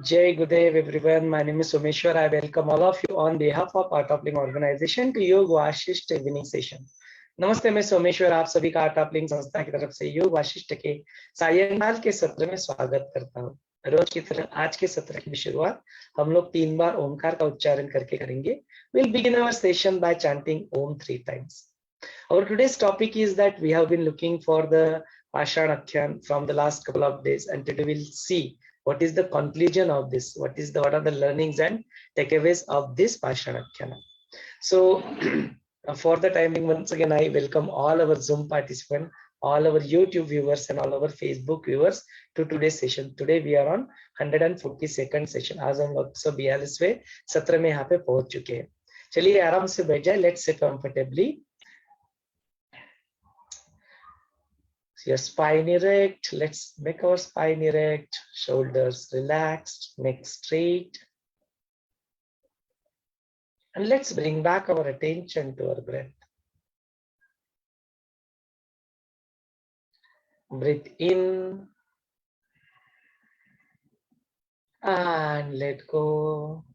Jai Gurudev everyone. My name is Someshwar. I welcome all of you on behalf of Art of Living organization to Yog Vaashishtha evening session. नमस्ते, मैं सोमेश्वर आप सभी का art of living संस्था की तरफ से योग वाशिष्ठ के सायंकाल के सत्र में स्वागत करता हूँ। रोज की तरह आज के सत्र की शुरुआत हम लोग 3 बार ओमकार का उच्चारण करके करेंगे। We'll begin our session by chanting Om 3 times. Our today's topic is that we have been looking for the Pashanatyan from the last couple of days, and today we'll see what is the conclusion of this, what are the learnings and takeaways of this Pashanatyan. So for the timing, once again I welcome all our Zoom participants, all our YouTube viewers and all our Facebook viewers to today's session. Today we are on 142nd session. आज हम लोग 142वें सत्र में यहाँ पे पहुंच चुके हैं। चलिए आराम से बैठ जाए। Let's sit comfortably. Your spine erect. Let's make our spine erect. Shoulders relaxed. Neck straight. And let's bring back our attention to our breath. Breathe in and let go.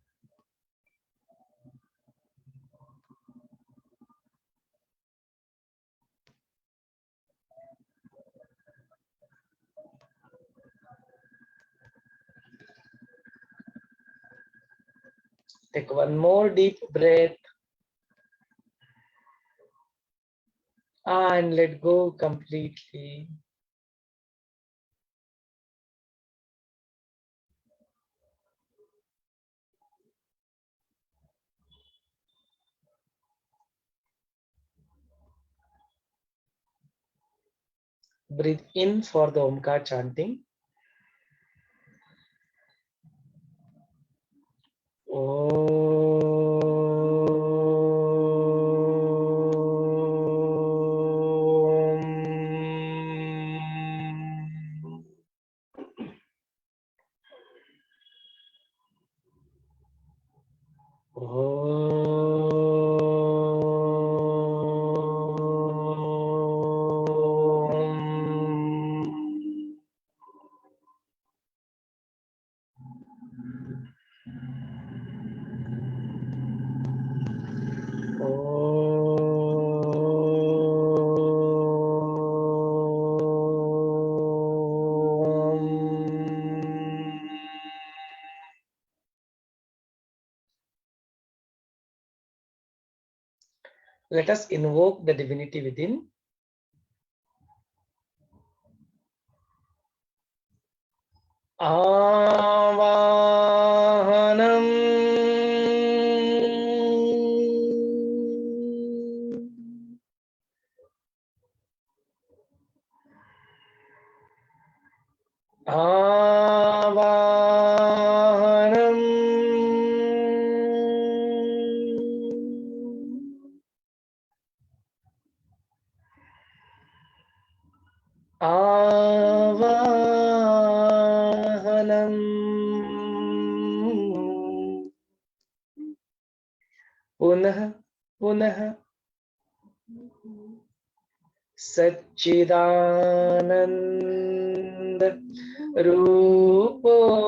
Take one more deep breath and let go completely. Breathe in for the Omkar chanting. Let us invoke the divinity within. Avahanam. Avahanam. Avahanam. Punah punah Satchidananda Rupoham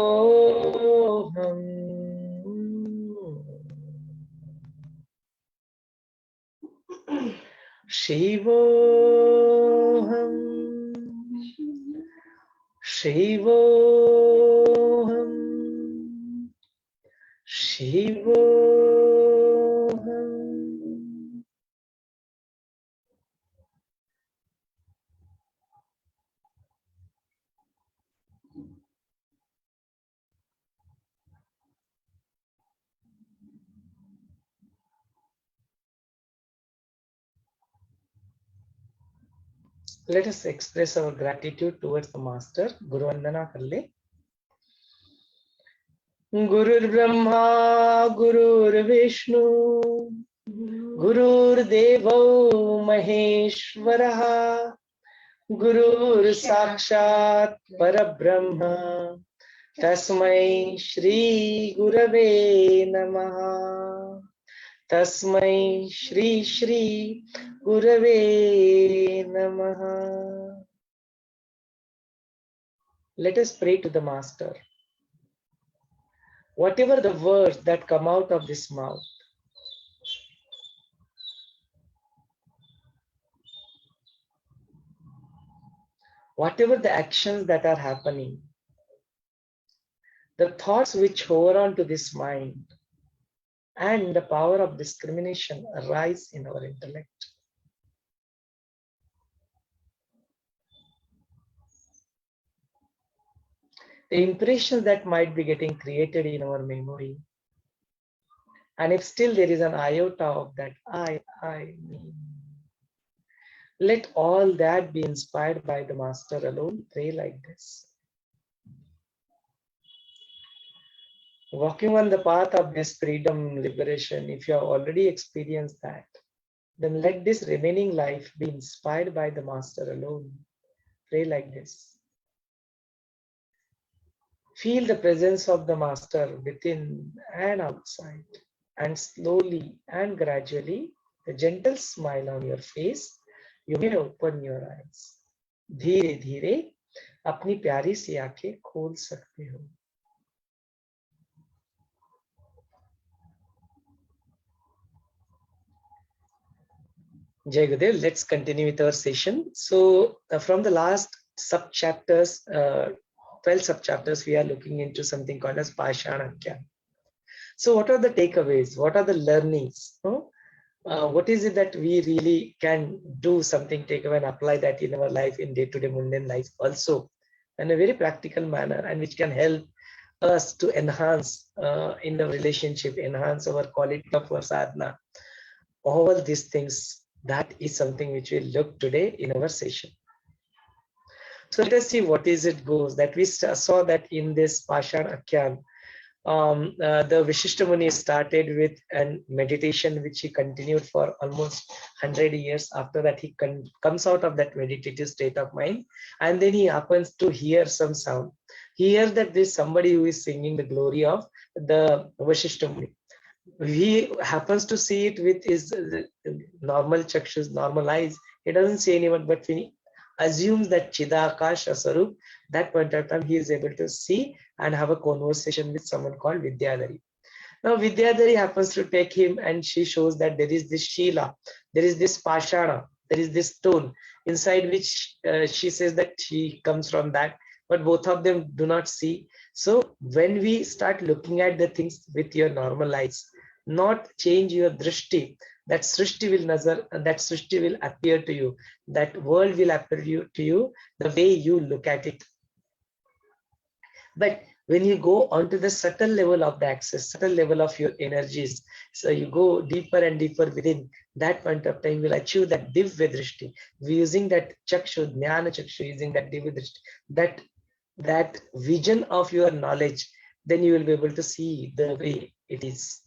Shivoham Shivoham Shivoham. Let us express our gratitude towards the Master. Guru Vandana कर ले. Gurur Brahma, Gurur Vishnu, Gurur Devo Maheshwaraha, Gurur Sakshat Parabrahma, Tasmai Shri Gurave Namaha. Tasmai Shri Shri Gurave Namaha. Let us pray to the Master. Whatever the words that come out of this mouth, whatever the actions that are happening, the thoughts which hover onto this mind, and the power of discrimination arise in our intellect. The impressions that might be getting created in our memory, and if still there is an iota of that I, me, let all that be inspired by the Master alone. Pray like this. Walking on the path of this freedom, liberation, if you have already experienced that, then let this remaining life be inspired by the Master alone. Pray like this. Feel the presence of the Master within and outside, and slowly and gradually, the gentle smile on your face, you may open your eyes. धीरे धीरे अपनी प्यारी सी आंखें खोल सकते हो. Jai Gurudev, let's continue with our session. So from the last sub-chapters, 12 sub-chapters, we are looking into something called as Pashanakya. So what are the takeaways? What are the learnings? What is it that we really can do something, take away and apply that in our life, in day-to-day mundane life also, in a very practical manner, and which can help us to enhance in the relationship, enhance our quality of our sadhana. All these things, that is something which we'll look today in our session. So let us see what is it goes that we saw that in this Pashan Akhyan, the Vaashishtha Muni started with a meditation which he continued for almost 100 years. After that, he comes out of that meditative state of mind, and then he happens to hear some sound. He hears that there's somebody who is singing the glory of the Vaashishtha Muni. He happens to see it with his normal chakshus, normal eyes. He doesn't see anyone, but when he assumes that Chidakash Asarup, that point of time he is able to see and have a conversation with someone called Vidyadhari. Now Vidyadhari happens to take him, and she shows that there is this Sheela, there is this Pashana, there is this stone inside which she says that she comes from that, but both of them do not see. So when we start looking at the things with your normal eyes, not change your drishti, that srishti will nazar, that srishti will appear to you, that world will appear to you the way you look at it. But when you go onto the subtle level of the access, subtle level of your energies, so you go deeper and deeper within, that point of time will achieve that divya drishti. Using that chakshu, jnana chakshu, using that divya drishti, that vision of your knowledge, then you will be able to see the way it is.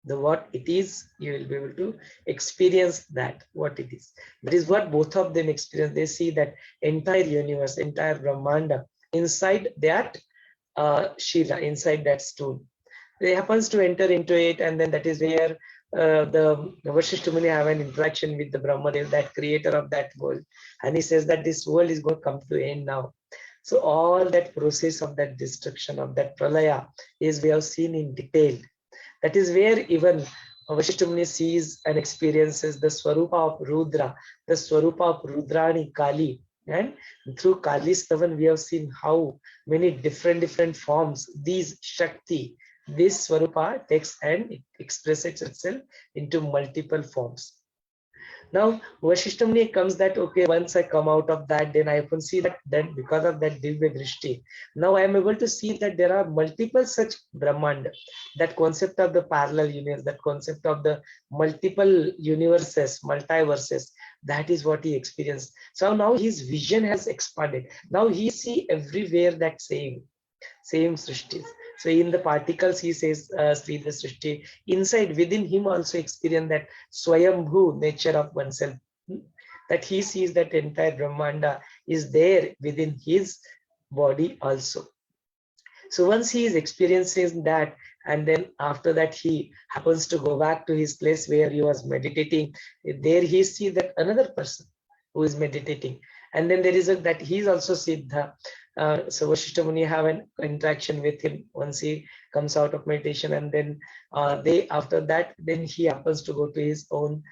The what it is, you will be able to experience that what it is. That is what both of them experience. They see that entire universe, entire Brahmanda inside that Shila, inside that stone. They happens to enter into it, and then that is where the Vaashishtha Muni have an interaction with the Brahmadev, that creator of that world. And he says that this world is going to come to end now. So all that process of that destruction, of that pralaya, is we have seen in detail. That is where even Vaashishtha Muni sees and experiences the Swarupa of Rudra, the Swarupa of Rudrani Kali. And through Kali Stavan, we have seen how many different forms these Shakti, this Swarupa takes and it expresses itself into multiple forms. Now, Vaashishtha Muni comes that, okay, once I come out of that, then I can see that then because of that Divya Drishti, now I am able to see that there are multiple such Brahmanda, that concept of the parallel universe, that concept of the multiple universes, multiverses, that is what he experienced. So now his vision has expanded. Now he see everywhere that same Srishtis. So in the particles, he says, Sri the Srishti, inside within him also experience that Swayambhu nature of oneself, that he sees that entire Brahmanda is there within his body also. So once he is experiencing that, and then after that he happens to go back to his place where he was meditating, there he sees that another person who is meditating. And then there is that he is also Siddha. So Vasishtha Muni have an interaction with him once he comes out of meditation, and then after that, then he happens to go to his own,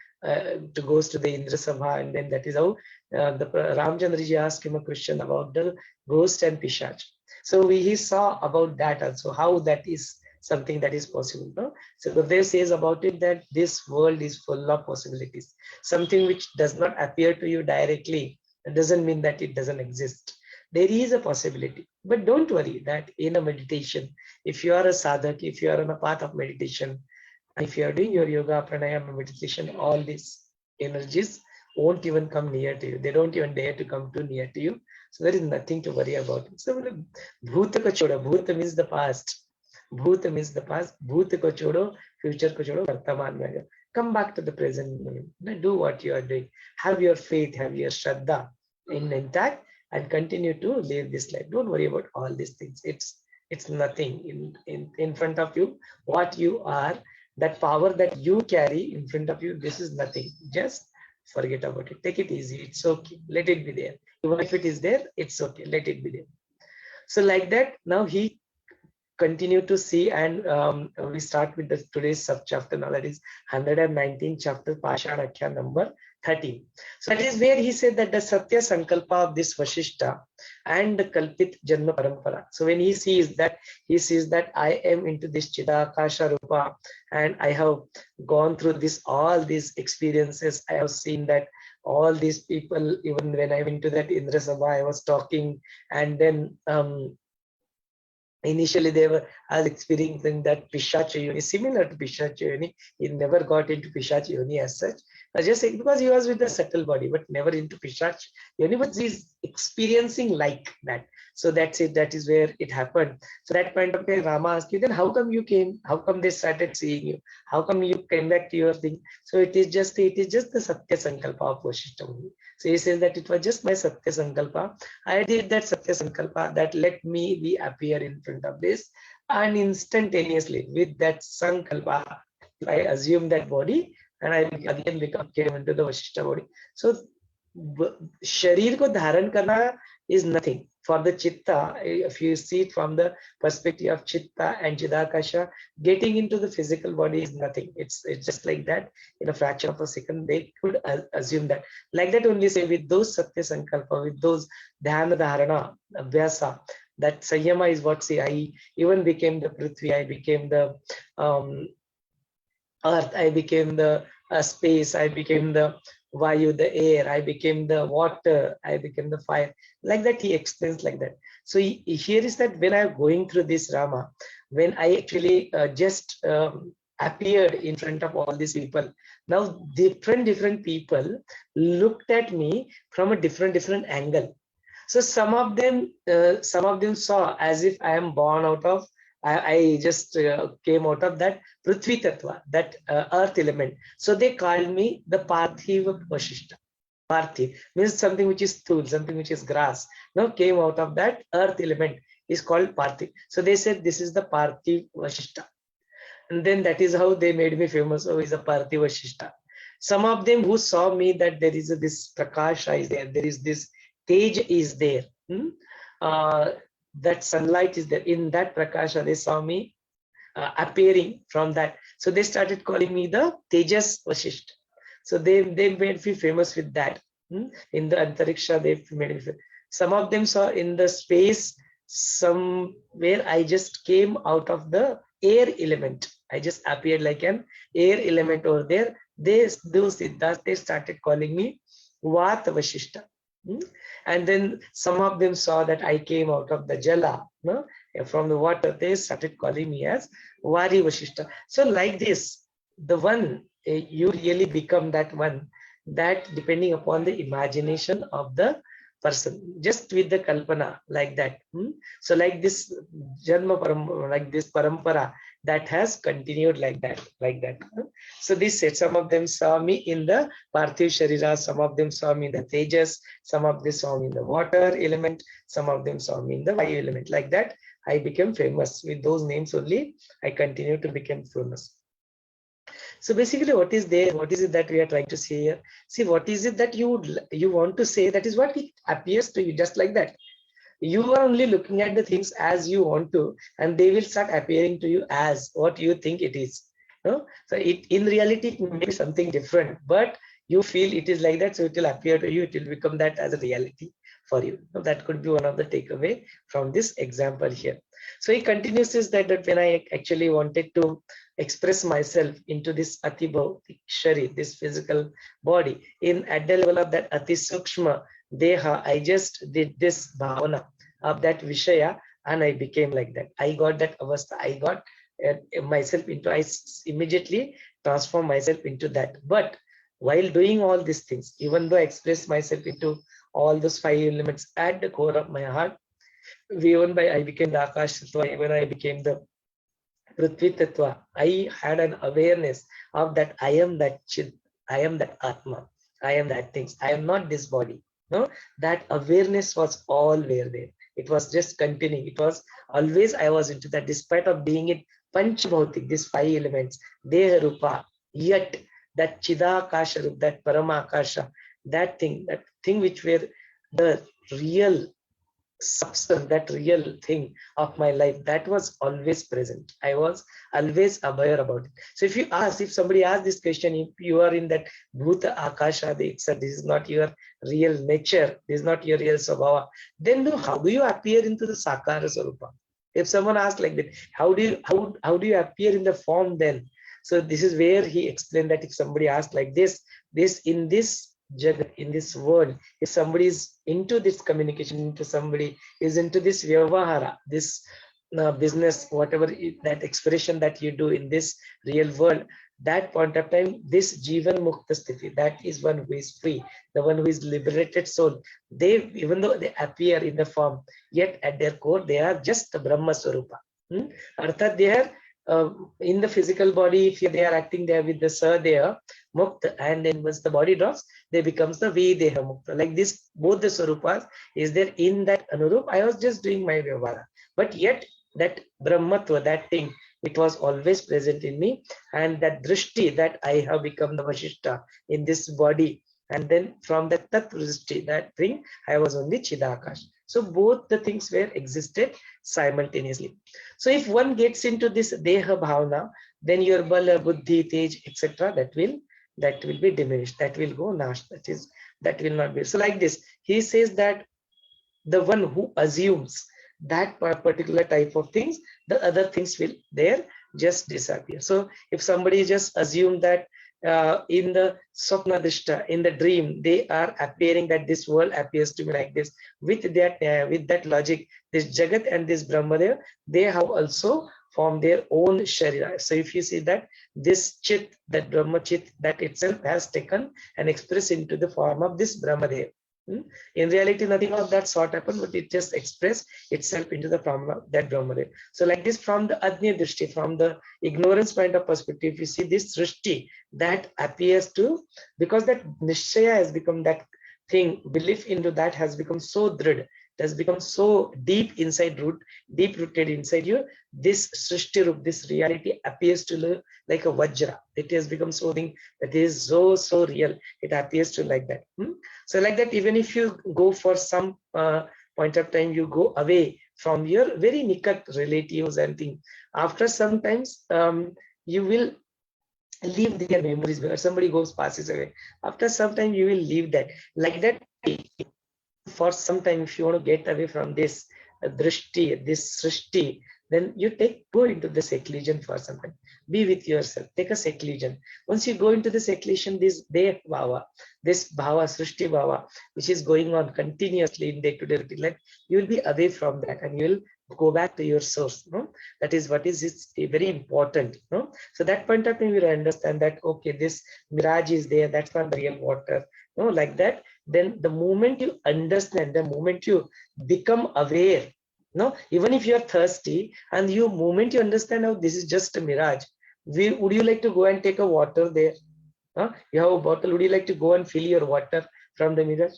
goes to the Indra Sabha, and then that is how the Ramchandraji asked him a question about the ghost and Pishach. So he saw about that also, how that is something that is possible. No? So Gurudev says about it that this world is full of possibilities. Something which does not appear to you directly, it doesn't mean that it doesn't exist. There is a possibility, but don't worry that in a meditation, if you are a sadhak, if you are on a path of meditation, if you are doing your yoga, pranayama, meditation, all these energies won't even come near to you. They don't even dare to come too near to you. So there is nothing to worry about. So bhuta ko chodo. Bhuta means the past. Bhuta means the past. Bhuta ko chodo, future ko chodo, vartaman mein. Come back to the present moment. Do what you are doing. Have your faith, have your shraddha intact, and continue to live this life. Don't worry about all these things. It's nothing in front of you. What you are, that power that you carry in front of you, this is nothing. Just forget about it. Take it easy. It's okay. Let it be there. Even if it is there, it's okay. Let it be there. So like that, now he continue to see, and we start with the today's sub chapter now, that is 119 chapter, Pashanakhya number 13. So that is where he said that the Satya Sankalpa of this Vasishtha and the Kalpit Janma Parampara. So when he sees that I am into this Chidakasha Rupa, and I have gone through this, all these experiences, I have seen that all these people, even when I went to that Indra Sabha, I was talking, and then initially they were as experiencing that Pishacha Yoni, similar to Pishacha Yoni. He never got into Pishacha Yoni as such. Just because he was with the subtle body, but never into Pishacha Yoni, but he's experiencing like that. So that's it. That is where it happened. So that point of time, Rama asked you, then how come you came? How come they started seeing you? How come you came back to your thing? So it is just the Satya Sankalpa of Vasishtha Muni. So he says that it was just my Satya Sankalpa. I did that Satya Sankalpa that let me be appear in front of this, and instantaneously with that Sankalpa, I assume that body, and I again came into the Vasishtha body. So sharir ko dharan karna is nothing. For the chitta, if you see it from the perspective of chitta and chidakasha, getting into the physical body is nothing. It's just like that. In a fraction of a second, they could assume that. Like that only, say with those satya sankalpa, with those dhyana dharana, abhyasa, that sanyama is what, say, I even became the prithvi, I became the earth, I became the space, I became the Vayu, the air, I became the water, I became the fire. Like that, he explains like that. So here is that when I'm going through this Rama, when I actually just appeared in front of all these people, now different people looked at me from a different angle. So some of them saw as if I am born out of, I just came out of that Prithvi Tattva, that earth element. So they called me the Parthiva Vasishtha. Parthiv means something which is stool, something which is grass. Now came out of that earth element is called Parthiv. So they said this is the Parthiv Vasishtha. And then that is how they made me famous. Oh, is a Parthiv Vasishtha. Some of them who saw me that there is this Prakasha is there, there is this Tej is there. That sunlight is there. In that Prakasha, they saw me appearing from that. So they started calling me the Tejas Vasishtha. So they made me famous with that. In the Antariksha, they made me famous. Some of them saw in the space, somewhere I just came out of the air element. I just appeared like an air element over there. Those Siddhas, they started calling me Vata Vasishtha. And then some of them saw that I came out of the Jala, from the water. They started calling me as Vari Vasishtha. So like this, the one, you really become that one, that depending upon the imagination of the person, just with the kalpana, like that. So like this Janma Parampara, like this Parampara, that has continued like that. So this said, some of them saw me in the Parthiv Sharira, some of them saw me in the Tejas, some of them saw me in the water element, some of them saw me in the Vayu element. Like that, I became famous. With those names only, I continue to become famous. So basically, what is there? What is it that we are trying to say here? See, what is it that you want to say? That is what it appears to you, just like that. You are only looking at the things as you want to, and they will start appearing to you as what you think it is. No? So it in reality it may be something different, but you feel it is like that, so it will appear to you, it will become that as a reality for you. So that could be one of the takeaway from this example here. So he continues is that when I actually wanted to express myself into this ati bhautik shari, this physical body, in at the level of that ati sukshma deha, I just did this bhavana of that vishaya, and I became like that. I got that avastha. I got myself into. I immediately transform myself into that. But while doing all these things, even though I express myself into all those 5 elements at the core of my heart, even by I became the Akash Tattva, even I became the Prithvi Tattva, I had an awareness of that I am that Chid, I am that Atma, I am that things, I am not this body. No, that awareness was all there. It was just continuing. It was always I was into that, despite of being it Panch Bhautik, these 5 elements, Deha Rupa, yet that Chidakasha Rup, that Paramakasha, that thing which were the real substance, that real thing of my life, that was always present. I was always aware about it. So if somebody asks this question, if you are in that Bhuta Akasha, this is not your real nature, this is not your real Svabhava, then how do you appear into the Sakara Swarupa? If someone asks like that, how do you appear in the form then? So this is where he explained that if somebody asks like this in this Jagat, in this world, if somebody is into this communication, into somebody is into this vyavahara, this business, whatever that expression that you do in this real world, that point of time, this Jivan Mukta Sthiti, that is one who is free, the one who is liberated soul. They, even though they appear in the form, yet at their core, they are just the Brahma Swarupa. Arthat, they are in the physical body, if they are acting there with the Sadeha Mukta, and then once the body drops, they becomes the Videha Mukta. Like this, both the Swarupas is there in that Anurup. I was just doing my Vyavara. But yet that Brahmatva, that thing, it was always present in me. And that Drishti, that I have become the Vaashishtha in this body. And then from that Tat Drishti, that thing, I was only Chidakash. So both the things were existed simultaneously. So if one gets into this Deha Bhavana, then your Bala, Buddhi, Tej, etc., that will be diminished. That will go nash. That will not be. So like this, he says that the one who assumes that particular type of things, the other things will there just disappear. So if somebody just assume that in the Swapnadishta, in the dream, they are appearing that this world appears to me like this. With that logic, this Jagat and this Brahmadev, they have also formed their own Sharira. So if you see that this Chit, that Brahma Chit, that itself has taken and expressed into the form of this Brahmadev. In reality, nothing of that sort happened, but it just expressed itself into the form of that Brahmadev. So like this, from the Adnya Drishti, from the ignorance point of perspective, you see this Srishti that appears to, because that Nishchaya has become that thing, belief into that has become so drid, it has become so deep rooted inside you. This Srishti Rup, this reality appears to look like a Vajra. It has become something that is so real. It appears to like that. So like that, even if you go for some point of time, you go away from your very nikat relatives and things. After some times, you will leave their memories, where somebody passes away. After some time, you will leave that. Like that, for some time, if you want to get away from this drishti, this srishti, then you go into the seclusion for some time. Be with yourself. Take a seclusion. Once you go into the seclusion, this Dev Bhava, this Bhava, Srishti Bhava, which is going on continuously in day-to-day routine life, you will be away from that and you will go back to your source. No? That is what is very important. No? So that point of time, you will understand that, okay, this mirage is there. That's not the real water. No, like that. Then the moment you understand, the moment you become aware, no, even if you are thirsty and moment you understand how this is just a mirage, would you like to go and take a water there? You have a bottle, would you like to go and fill your water from the mirage?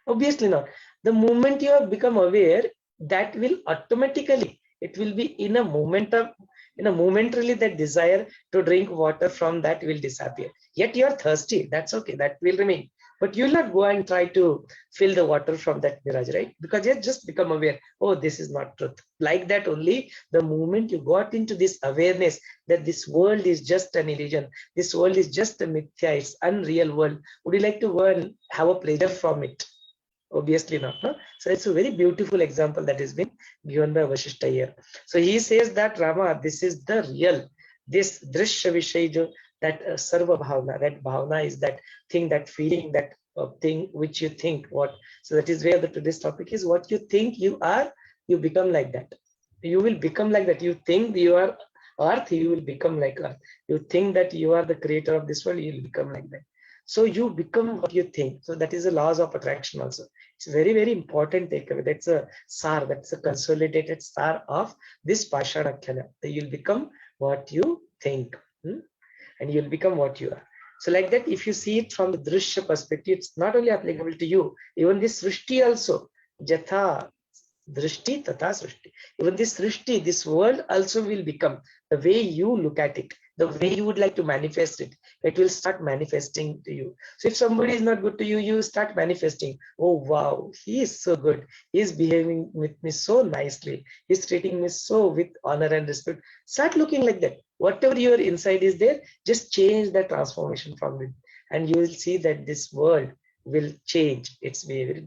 Obviously not. The moment you have become aware, that will automatically, it will be in a momentarily that desire to drink water from that will disappear. Yet you are thirsty, that's okay, that will remain. but you'll not go and try to fill the water from that mirage, right? Because you just become aware, oh, this is not truth. Like that only, the moment you got into this awareness that this world is just an illusion, this world is just a mithya, it's unreal world, would you like to go and have a pleasure from it? Obviously not. No? So it's a very beautiful example that has been given by Vaashishtha here. So he says that Rama, this is the real, this drishya vishay, that sarva bhavna, that bhavna is that thing, that feeling, that thing which you think. What? So that is where today's topic is. What you think you are, you become like that. You will become like that. You think you are earth, you will become like earth. You think that you are the creator of this world, you will become like that. So you become what you think. So that is the laws of attraction also. It's very, very important takeaway. That's a sar, that's a consolidated sar of this Pashanakhyana. You'll become what you think. And you'll become what you are. So like that, if you see it from the drishya perspective, it's not only applicable to you, even this srishti also. Jatha drishti tata srishti. Even this srishti, this world also will become the way you look at it, the way you would like to manifest it. It will start manifesting to you. So if somebody is not good to you, you start manifesting. Oh wow, he is so good. He is behaving with me so nicely. He's treating me so with honor and respect. Start looking like that. Whatever your inside is there, just change that transformation from it, and you will see that this world will change its behavior.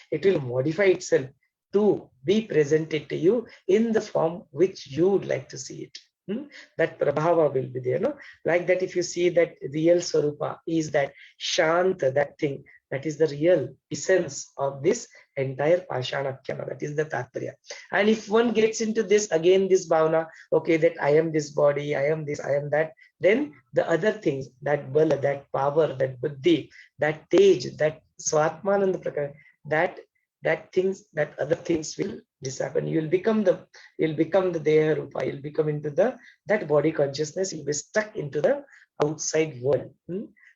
It will modify itself to be presented to you in the form which you would like to see it. That prabhava will be there. No? Like that, if you see that real Swarupa is that Shanta, that thing, that is the real essence of this entire Pashanakhyana. That is the Tattparya. And if one gets into this, again, this bhavana, okay, that I am this body, I am this, I am that, then the other things, that bala, that power, that buddhi, that tej, that swatman and the prakaran, that things, that other things will disappear. You'll become the Deha Rupa, you'll become into that body consciousness, you'll be stuck into the outside world.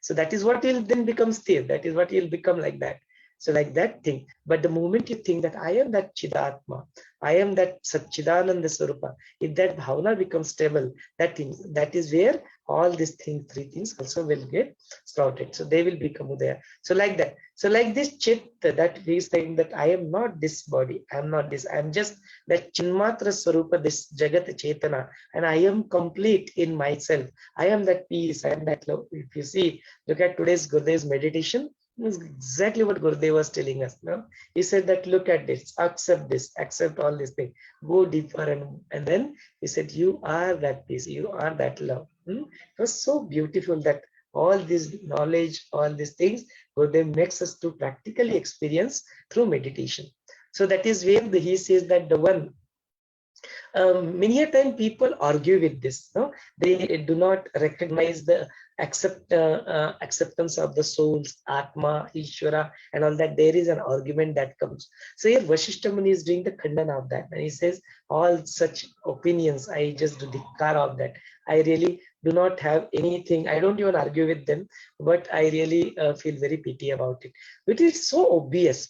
So that is what will then become sthir, that is what you'll become like that. So like that thing. But the moment you think that I am that Chidatma, I am that Satchidananda Swarupa, if that bhavana becomes stable, that is where all these things, three things also will get sprouted. So they will become there. So like that. So like this chitta, that he is saying that I am not this body, I am not this, I am just that Chinmatra Swarupa, this Jagat Chetana, and I am complete in myself. I am that peace, I am that love. If you see, look at today's Gurudev's meditation, is exactly what Gurudev was telling us. No? He said that look at this, accept all these things, go deeper, and then he said, you are that peace, you are that love. It was so beautiful that all this knowledge, all these things, Gurudev makes us to practically experience through meditation. So that is where he says that the one, many a time people argue with this. No? They do not recognize the acceptance of the souls, Atma, Ishvara, and all that. There is an argument that comes. So here Vaashishtha Muni is doing the khandana of that, and he says all such opinions, I just do dhikar of that. I really do not have anything. I don't even argue with them, but I really feel very pity about it. It is so obvious.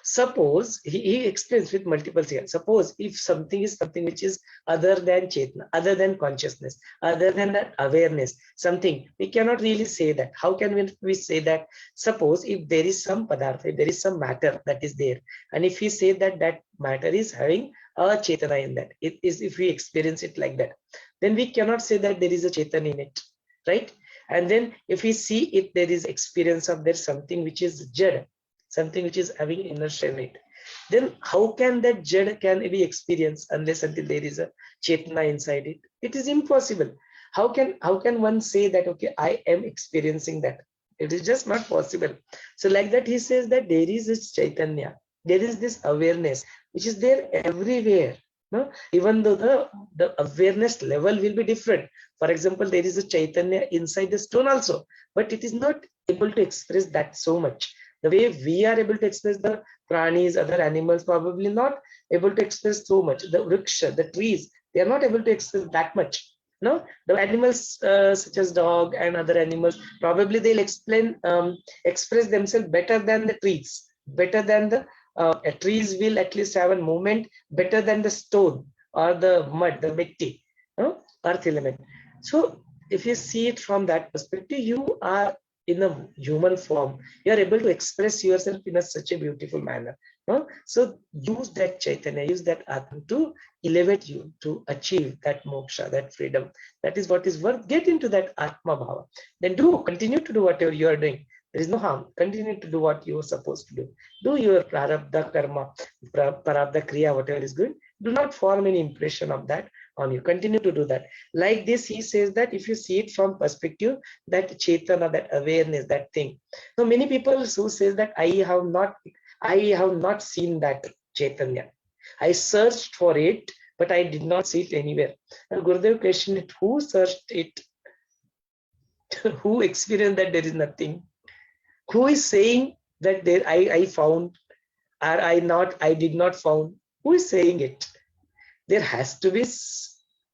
Suppose he explains with multiple things. Suppose if something is something which is other than Chetna, other than consciousness, other than that awareness, something, we cannot really say that. How can we say that? Suppose if there is some padartha, if there is some matter that is there, and if we say that that matter is having a Chetana in that, it is, if we experience it like that, then we cannot say that there is a Chetana in it, right? And then if we see it, there is experience of there's something which is Jada, something which is having inertia in it, then how can that Jada can be experienced unless until there is a Chetana inside it? It is impossible. How can one say that, okay, I am experiencing that? It is just not possible. So like that, he says that there is this Chaitanya, there is this awareness which is there everywhere. No? Even though the awareness level will be different. For example, there is a Chaitanya inside the stone also, but it is not able to express that so much. The way we are able to express, the pranis, other animals, probably not able to express so much. The vriksha, the trees, they are not able to express that much. No, the animals such as dog and other animals, probably they'll express themselves better than the trees, better than the trees will at least have a movement better than the stone or the mud, the mitti, earth element. So if you see it from that perspective, you are in a human form, you are able to express yourself in such a beautiful manner. No? So use that Chaitanya, use that Atma to elevate you, to achieve that moksha, that freedom. That is what is worth. Get into that Atma Bhava. Then continue to do whatever you are doing. There is no harm. Continue to do what you are supposed to do. Do your prarabdha karma, prarabdha kriya, whatever is good. Do not form any impression of that on you. Continue to do that. Like this, he says that if you see it from perspective, that Chaitana, that awareness, that thing. So many people who says that I have not seen that Chaitanya. I searched for it, but I did not see it anywhere. And Gurudev questioned it, who searched it? Who experienced that there is nothing? Who is saying that there I found, or I did not found? Who is saying it? There has to be,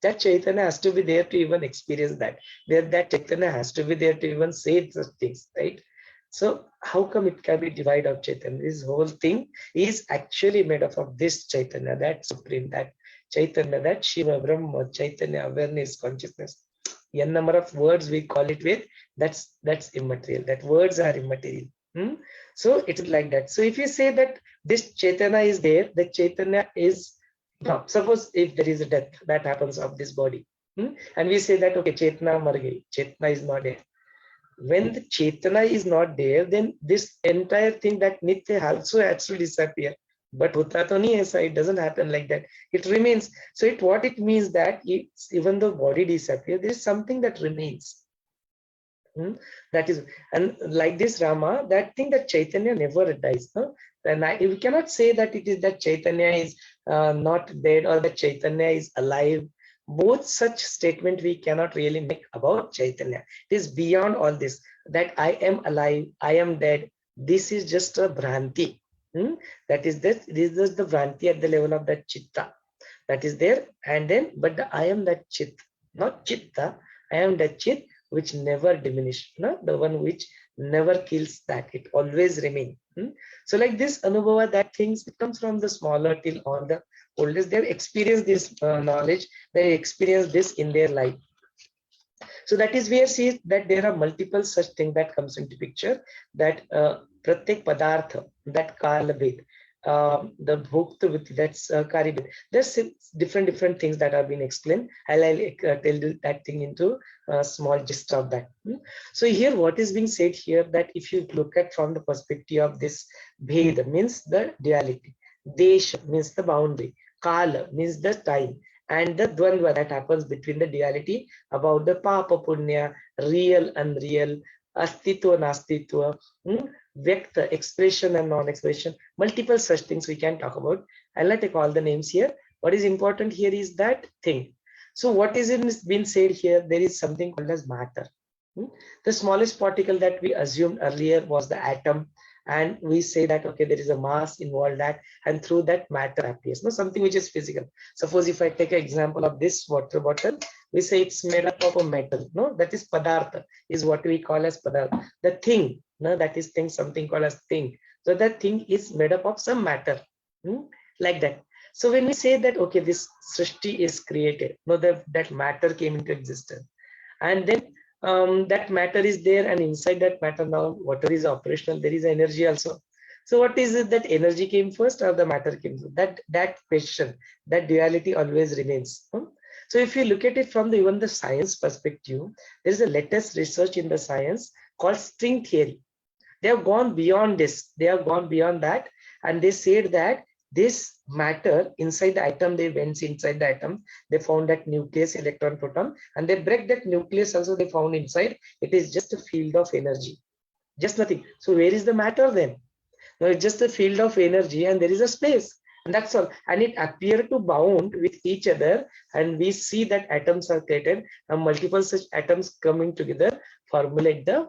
that Chaitanya has to be there to even experience that. That Chaitanya has to be there to even say such things, right? So how come it can be divided of Chaitanya? This whole thing is actually made up of this Chaitanya, that Supreme, that Chaitanya, that Shiva, Brahma, Chaitanya, awareness, consciousness. N number of words we call it with, that's immaterial. That words are immaterial. So it's like that. So if you say that this Chaitanya is there, the Chaitanya is, now suppose if there is a death that happens of this body, and we say that okay, Chaitanya mar gayi, Chaitanya is not there. When the Chaitanya is not there, then this entire thing, that Nitya also has to disappear. But hota to nahi aisa, it doesn't happen like that. It remains. So what it means that even though body disappears, there is something that remains. That is, and like this Rama, that thing, that Chaitanya never dies. And we cannot say that it is that Chaitanya is not dead or that Chaitanya is alive. Both such statement we cannot really make about Chaitanya. It is beyond all this. That I am alive, I am dead. This is just a Bhranti. That is this. This is just the Bhranti at the level of that Chitta. That is there. And then, but I am that Chit, not Chitta. I am that Chit which never diminish. No? The one which never kills, that it always remains. So like this Anubhava, that things, it comes from the smaller till all the oldest. They have experienced this knowledge. They experience this in their life. So that is where see that there are multiple such things that comes into picture. That pratyek padartha, that kala bhed, the bhukta with that's kari bhed. There's different things that have been explained. I'll tell you that thing into a small gist of that. So here what is being said here, that if you look at from the perspective of this bhed, means the duality, desha means the boundary, kala means the time, and the dvandva that happens between the duality about the papa punya, real, unreal, astitva, nastitva, vyakta, expression and non-expression, multiple such things we can talk about. I'll not take all the names here. What is important here is that thing. So what is been said here, there is something called as matter. The smallest particle that we assumed earlier was the atom, and we say that okay, there is a mass involved, that and through that matter appears. No, something which is physical. Suppose if I take an example of this water bottle, we say it's made up of a metal. No, that is padartha, is what we call as padartha. The thing, no, that is thing, something called as thing. So that thing is made up of some matter, like that. So when we say that okay, this srishti is created, no, that matter came into existence, and then that matter is there, and inside that matter now water is operational, there is energy also. So what is it, that energy came first or the matter came first? That question, that duality always remains. So if you look at it from even the science perspective, there is a latest research in the science called string theory. They have gone beyond this, they have gone beyond that, and they said that this matter inside the atom, they went inside the atom, they found that nucleus, electron, proton, and they break that nucleus also, they found inside it is just a field of energy, just nothing. So where is the matter then? No, it's just a field of energy and there is a space, and that's all. And it appeared to bound with each other, and we see that atoms are created and multiple such atoms coming together formulate the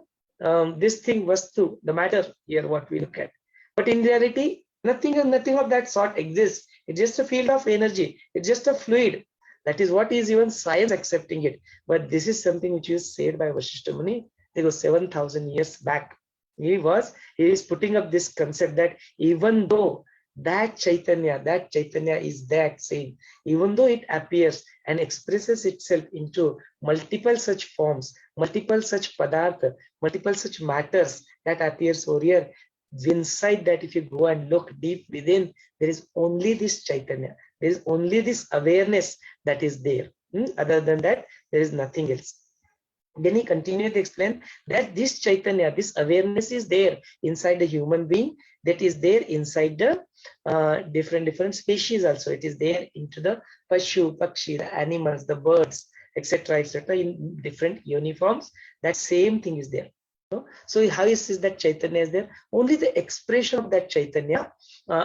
this thing vastu, the matter here what we look at. But in reality, nothing of that sort exists. It's just a field of energy. It's just a fluid. That is what is even science accepting it. But this is something which is said by Vaashishtha Muni. It was 7,000 years back. He is putting up this concept that even though That Chaitanya is that same. Even though it appears and expresses itself into multiple such forms, multiple such padartha, multiple such matters that appears over here, inside that, if you go and look deep within, there is only this Chaitanya. There is only this awareness that is there. Other than that, there is nothing else. Then he continued to explain that this Chaitanya, this awareness is there inside the human being, that is there inside the different species also. It is there into the Pashu, Pakshi, the animals, the birds, etc., in different uniforms. That same thing is there. So how is that Chaitanya is there? Only the expression of that Chaitanya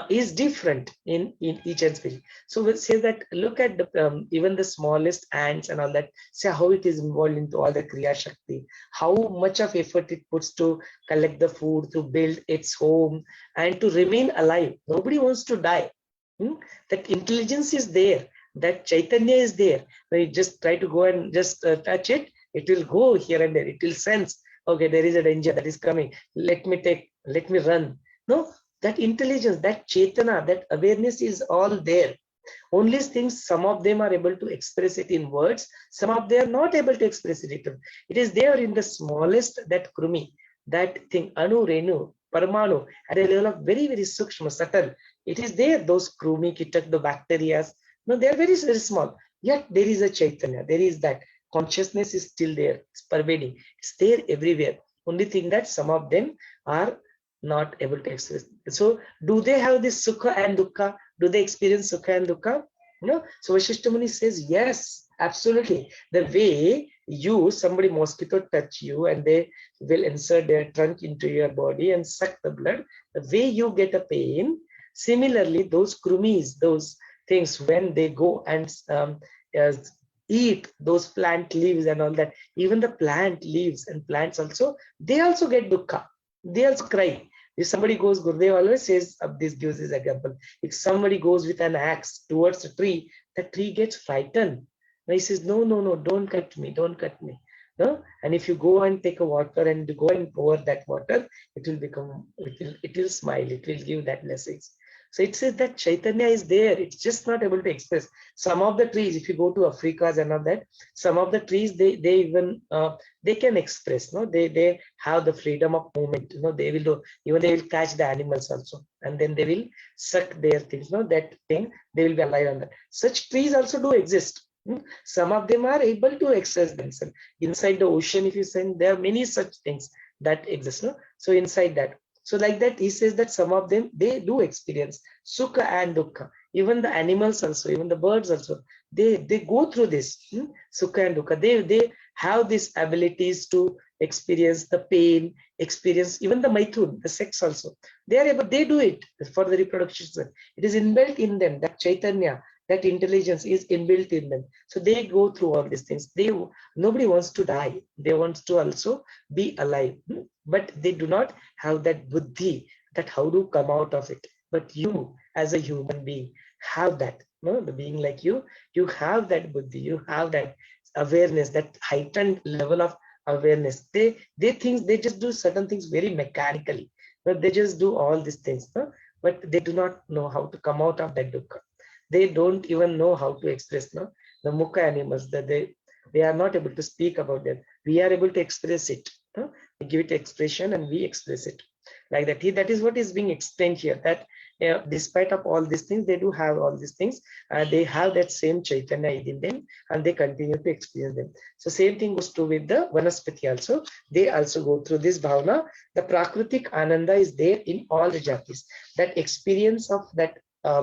is different in each and species. So we'll say that, look at the even the smallest ants and all that, say how it is involved into all the Kriya Shakti, how much of effort it puts to collect the food, to build its home, and to remain alive. Nobody wants to die. That intelligence is there, that Chaitanya is there. When you just try to go and just touch it, it will go here and there. It will sense, okay, there is a danger that is coming. Let me run. No, that intelligence, that Chaitana, that awareness is all there. Only things, some of them are able to express it in words, some of them are not able to express it. It is there in the smallest, that krumi, that thing, Anu, Renu, Parmanu, at a level of very, very sukshma, subtle. It is there, those krumi, kitak, the bacteria. No, they are very, very small. Yet there is a Chaitanya, there is that. Consciousness is still there, it's pervading, it's there everywhere. Only thing that some of them are not able to express. So do they have this sukha and dukkha? Do they experience sukha and dukkha? No. So Vaashishtha Muni says, yes, absolutely. The way somebody mosquito touch you and they will insert their trunk into your body and suck the blood, the way you get a pain, similarly those krumis, those things, when they go and eat those plant leaves and all that, even the plant leaves and plants also, they also get dukkha. They also cry. If somebody goes, Gurudev always says, this gives this example. If somebody goes with an axe towards a tree, the tree gets frightened. And he says, no, don't cut me, don't cut me. No? And if you go and take a water and go and pour that water, it will smile, it will give that message. So it says that Chaitanya is there, it's just not able to express. Some of the trees, if you go to Africa and all that, some of the trees, they even they can express, no, they have the freedom of movement, they will do, even they will catch the animals also, and then they will suck their things, that thing, they will be alive on that. Such trees also do exist. Some of them are able to express themselves inside the ocean. If you send, there are many such things that exist. So inside that, so like that, he says that some of them, they do experience sukha and dukkha. Even the animals also, even the birds also, they go through this sukha and dukkha. They have these abilities to experience the pain, experience even the maithun, the sex also. They are able, they do it for the reproduction. It is inbuilt in them, that Chaitanya, that intelligence is inbuilt in them. So they go through all these things. Nobody wants to die. They want to also be alive, but they do not have that buddhi, that how to come out of it. But you, as a human being, have that. The being like you have that buddhi, you have that awareness, that heightened level of awareness. They think they just do certain things very mechanically. They just do all these things, but they do not know how to come out of that dukkha. They don't even know how to express the mukha animals, that they are not able to speak about them. We are able to express it. We give it expression and we express it like that. That is what is being explained here, that despite of all these things, they do have all these things. They have that same Chaitanya in them and they continue to experience them. So same thing goes true with the Vanaspati also. They also go through this bhavana. The Prakritik Ananda is there in all the jatis. That experience of that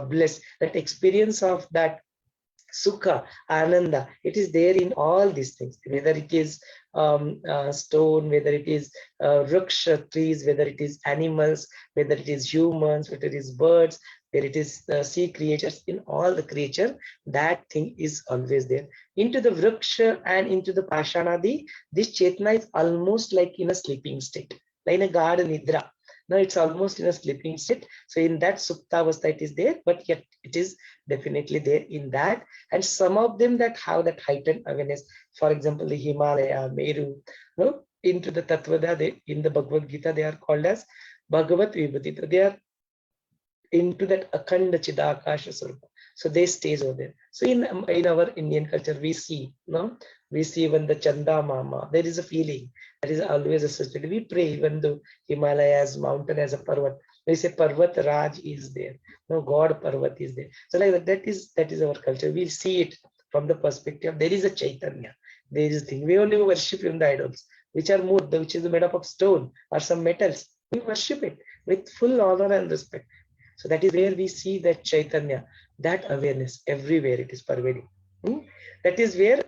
bliss, that experience of that sukha, ananda, it is there in all these things, whether it is stone, whether it is ruksha, trees, whether it is animals, whether it is humans, whether it is birds, whether it is sea creatures. In all the creature, that thing is always there. Into the vriksha and into the pashanadi, this chetna is almost like in a sleeping state, like in a garden nidra. Now it's almost in a sleeping state. So in that suptavastha it is there, but yet it is definitely there in that. And some of them that have that heightened awareness, for example, the Himalaya, Meru, into the Tattvada, in the Bhagavad Gita, they are called as Bhagavat Vibhuti. They are into that Akhanda Chidakasha Swarupa. So they stays over there. So in our Indian culture, we see, no, we see when the Chanda Mama, there is a feeling that is always associated. We pray even though Himalayas, mountain as a Parvat. We say Parvat Raj is there. No, God Parvat is there. So like that is our culture. We see it from the perspective. There is a Chaitanya. There is a thing. We only worship in the idols, which are murda, which is made up of stone or some metals. We worship it with full honor and respect. So that is where we see that Chaitanya, that awareness everywhere it is pervading. That is where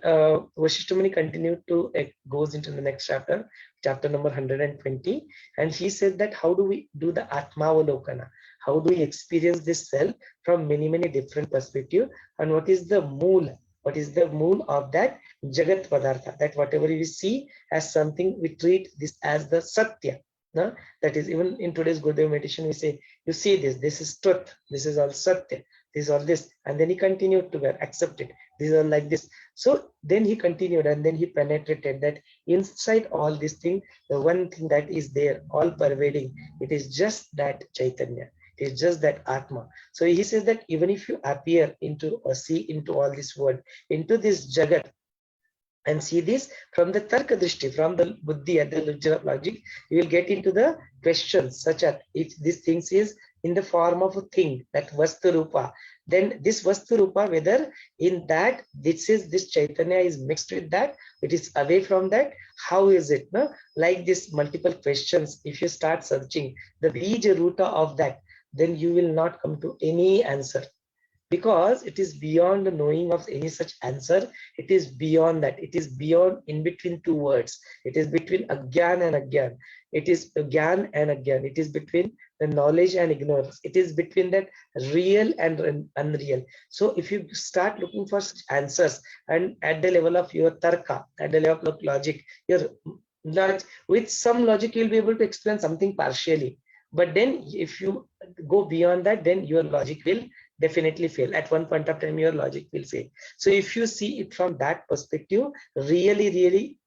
Vasishtha Muni continued to goes into the next chapter, chapter number 120, and he said that how do we do the Atmavalokana? How do we experience this self from many different perspectives, and what is the mool? What is the mool of that Jagat Padartha? That whatever we see as something, we treat this as the Satya. No? That is, even in today's Gurudev meditation, we say, you see this is truth, this is all Satya, this is all this. And then he continued to accept it. These are like this. So then he continued, and then he penetrated that inside all this thing, the one thing that is there, all pervading, it is just that Chaitanya. It is just that Atma. So he says that even if you appear into or see into all this world, into this Jagat, and see this from the Tarka Drishti, from the Buddhi and the illusion of logic, you will get into the questions such as if this thing is in the form of a thing, that Vastu Rupa, then this Vastu Rupa, whether in that this Chaitanya is mixed with that, it is away from that, how is it? No? Like this multiple questions, if you start searching the Bija Ruta of that, then you will not come to any answer. Because it is beyond the knowing of any such answer. It is beyond that. It is beyond in between two words. It is between Agyan and Agyan. It is Agyan and Agyan. It is between the knowledge and ignorance. It is between that real and unreal. So if you start looking for such answers, and at the level of your tarka, at the level of logic, with some logic you'll be able to explain something partially. But then if you go beyond that, then your logic will definitely fail. At one point of time, your logic will fail. So if you see it from that perspective, really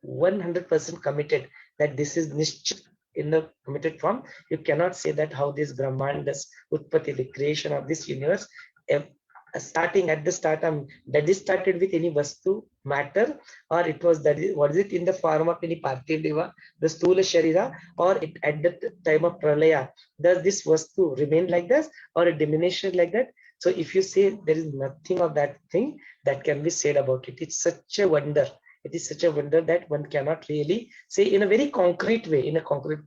100% committed that this is Nishchit in the committed form, you cannot say that how this Brahmandas Utpatti, the creation of this universe, starting at the start, that is started with any Vastu, matter, or it was what is it in the form of any Parthiva, the Stula Sharira, or it at the time of Pralaya, does this Vastu remain like this or a diminution like that? So if you say there is nothing of that thing that can be said about it, it's such a wonder. It is such a wonder that one cannot really say in a very concrete way, in a concrete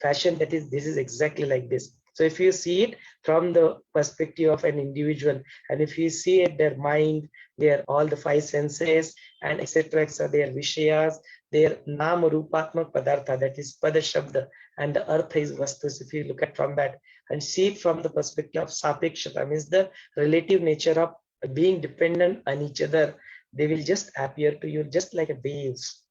fashion, that is, this is exactly like this. So if you see it from the perspective of an individual, and if you see it, their mind, their all the five senses, and etc., their vishayas, their nama rupatmak padartha, that is pada shabda, and the earth is vastus. If you look at from that and see it from the perspective of sapekshata, means the relative nature of being dependent on each other, they will just appear to you just like a waves.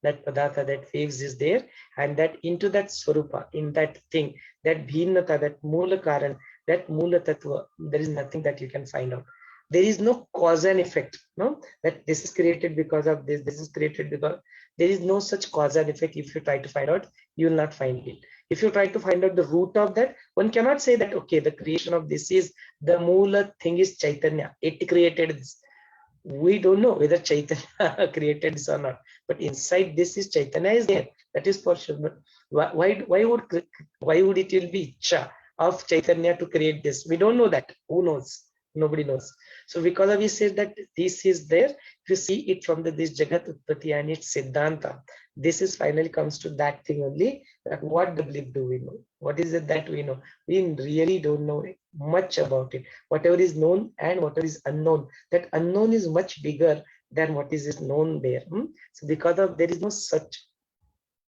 That padartha, that waves is there, and that into that swarupa, in that thing, that bhinnata, that mula karan, that mula tattva, there is nothing that you can find out. There is no cause and effect, no, that this is created because of this, this is created because, there is no such cause and effect. If you try to find out, you will not find it. If you try to find out the root of that, one cannot say that, okay, the creation of this is, the mula thing is Chaitanya, it created this. We don't know whether Chaitanya created this or not, but inside this is Chaitanya is there. That is for sure. But why would it will be Icha of Chaitanya to create this? We don't know that. Who knows? Nobody knows. So because we say that this is there, if you see it from this Jagat Utpatti and its Siddhanta, this is finally comes to that thing only, that what the belief do we know? What is it that we know? We really don't know much about it. Whatever is known and whatever is unknown, that unknown is much bigger than what is known there. So because of there is no such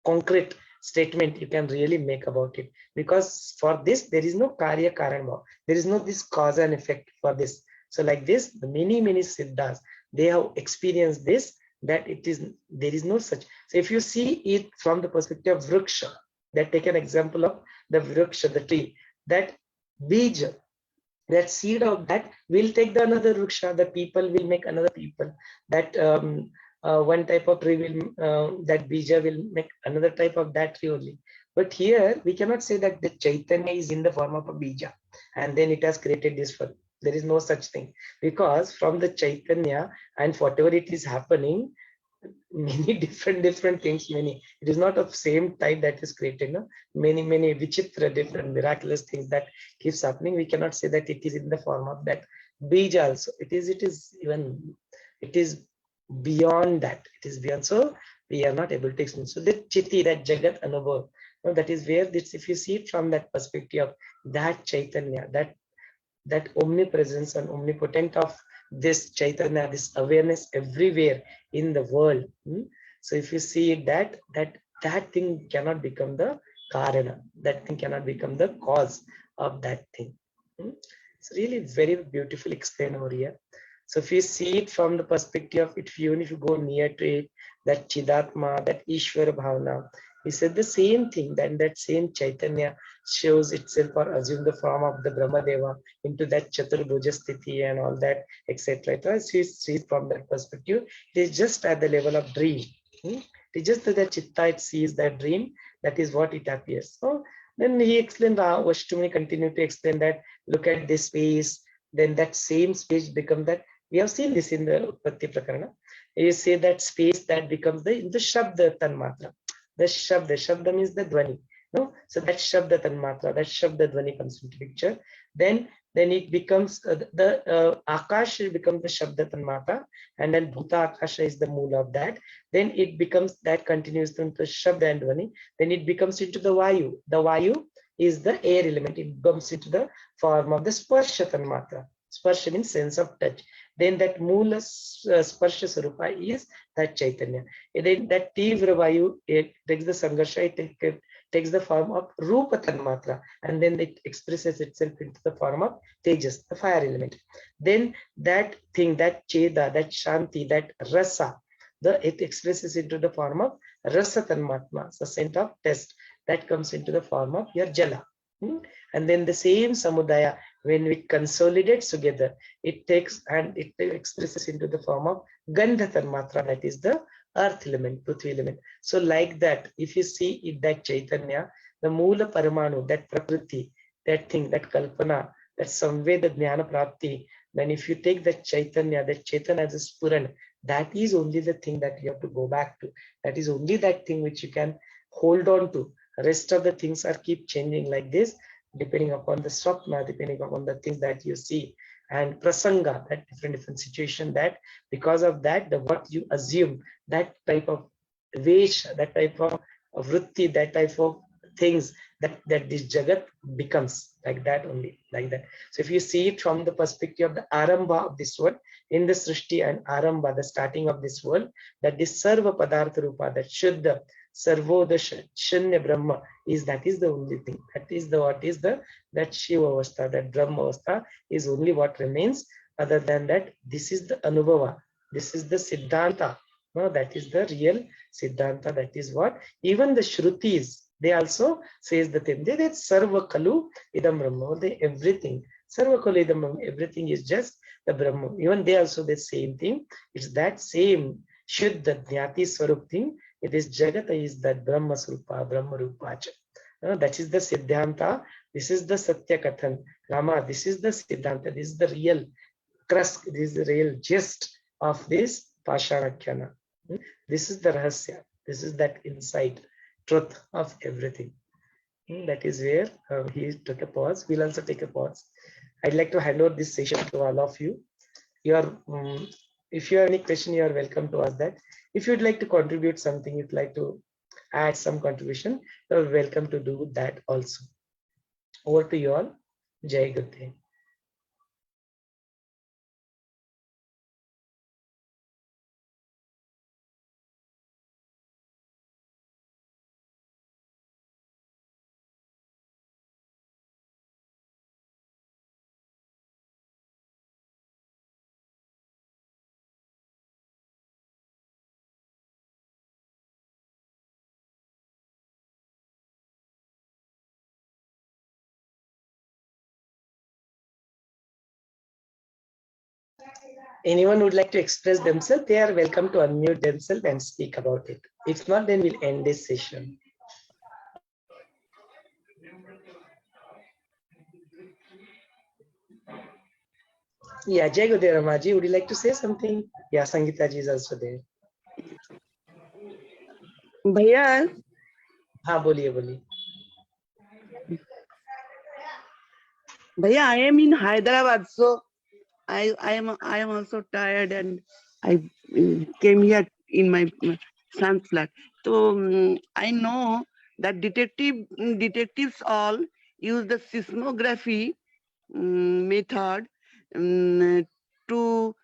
concrete statement you can really make about it, because for this there is no karya karan bhav, there is no this cause and effect for this. So like this, the many siddhas, they have experienced this, that it is, there is no such. So if you see it from the perspective of vriksha, that take an example of the vriksha, the tree, that bija, that seed of that will take the another vriksha, the people will make another people, that one type of tree will, that bija will make another type of that tree only. But here we cannot say that the Chaitanya is in the form of a bija. and then it has created this world. There is no such thing, because from the Chaitanya and whatever it is happening, many different things, many, it is not of same type that is created, no? Many vichitra, different miraculous things that keeps happening. We cannot say that it is in the form of that bija also. It is even, it is beyond that, it is beyond. So we are not able to explain. So that chiti, that jagat anubhav, no, that is where this, if you see it from that perspective of that Chaitanya, that omnipresence and omnipotent of this Chaitanya, this awareness everywhere in the world. So if you see that thing cannot become the karana, that thing cannot become the cause of that thing. It's really very beautifully explained over here. So if you see it from the perspective of it, even if you go near to it, that Chidatma, that Ishvara Bhavana, he said the same thing, then that same Chaitanya shows itself or assume the form of the Brahmadeva into that Chaturbhuja Sthiti and all that, etc. So you see from that perspective, it is just at the level of dream. It is just that the Chitta, it sees that dream, that is what it appears. So then he explained, Vashtumi continued to explain that, look at this space, then that same space becomes that. We have seen this in the Utpatti Prakarana. You say that space that becomes the Shabda Tanmatra. The Shabda means the Dwani. No? So that Shabda Tanmatra, that Shabda Dwani comes into picture. Then it becomes the Akash becomes the Shabda Tanmatra, and then Bhuta Akasha is the mool of that. Then it becomes, that continues into Shabda and Dwani. Then it becomes into the Vayu. The Vayu is the air element. It comes into the form of the Sparsha Tanmatra. Sparsha means sense of touch. Then that Moola Sparsha Sarupa is that Chaitanya. And then that Tivra Vayu, it takes the Sangarsha, it takes the form of Rupa Tanmatra, and then it expresses itself into the form of Tejas, the fire element. Then that thing, that Cheda, that Shanti, that Rasa, it expresses into the form of Rasa Tanmatma, the scent of taste, that comes into the form of your Jala. And then the same Samudaya, when we consolidate together, it takes and it expresses into the form of Gandha Tanmatra, that is the earth element, Prithvi element. So like that, if you see it, that Chaitanya, the Moola Paramanu, that Prakriti, that thing, that Kalpana, that Samveda Jnana Prapti, then if you take that Chaitanya as a Spuran, that is only the thing that you have to go back to. That is only that thing which you can hold on to. Rest of the things are keep changing like this, depending upon the swapna, depending upon the things that you see, and prasanga, that different situation, that because of that, the what you assume, that type of vesh, that type of vritti, that type of things, that this jagat becomes like that only, like that. So if you see it from the perspective of the arambha of this world, in the srishti and arambha, the starting of this world, that this sarva padartha rupa, that shuddha sarvodha shunya brahma is, that is the only thing, that is the what is the, that Shiva avastha, that Brahma avastha is only what remains. Other than that, this is the anubhava, this is the siddhanta. No, that is the real siddhanta. That is what even the shrutis, they also says the thing. They sarva kalu idam brahma. They everything sarva kalu idam brahma. Everything is just the Brahma. Even they also the same thing. It's that same shuddha jnati swarup thing. It is Jagata is that Brahma Srupa, Brahma Rupacha. That is the Siddhanta. This is the Satya Kathan. Rama, this is the Siddhanta. This is the real crust. This is the real gist of this Pashanakyana. This is the Rahasya. This is that insight, truth of everything. That is where he took a pause. We'll also take a pause. I'd like to hand over this session to all of you. If you have any question, you are welcome to ask that. If you'd like to contribute something, you'd like to add some contribution, you are welcome to do that also. Over to you all. Jai Gurudev. Anyone would like to express themselves, they are welcome to unmute themselves and speak about it. If not, then we'll end this session. Yeah, Jai Gurudev Ramaji, would you like to say something? Yeah, Sangeeta ji is also there. भैया हाँ बोलिए बोलिए. भैया, I am in Hyderabad, so I am also tired, and I came here in my son's flat. So I know that detectives all use the seismography method to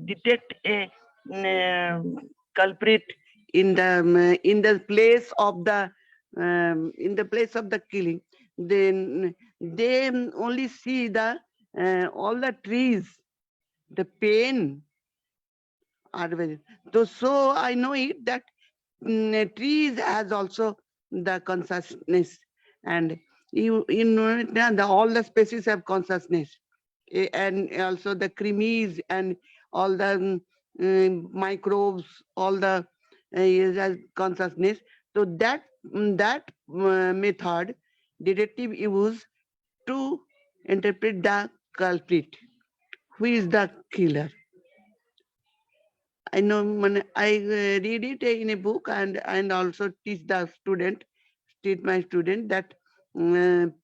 detect a culprit in the place of the killing. Then they only see the all the trees, the pain are very. So I know it that trees has also the consciousness, and you know all the species have consciousness. And also the cremies and all the microbes, all the has consciousness. So that method detective use to interpret the culprit, who is the killer. I know I read it in a book, and also teach my student that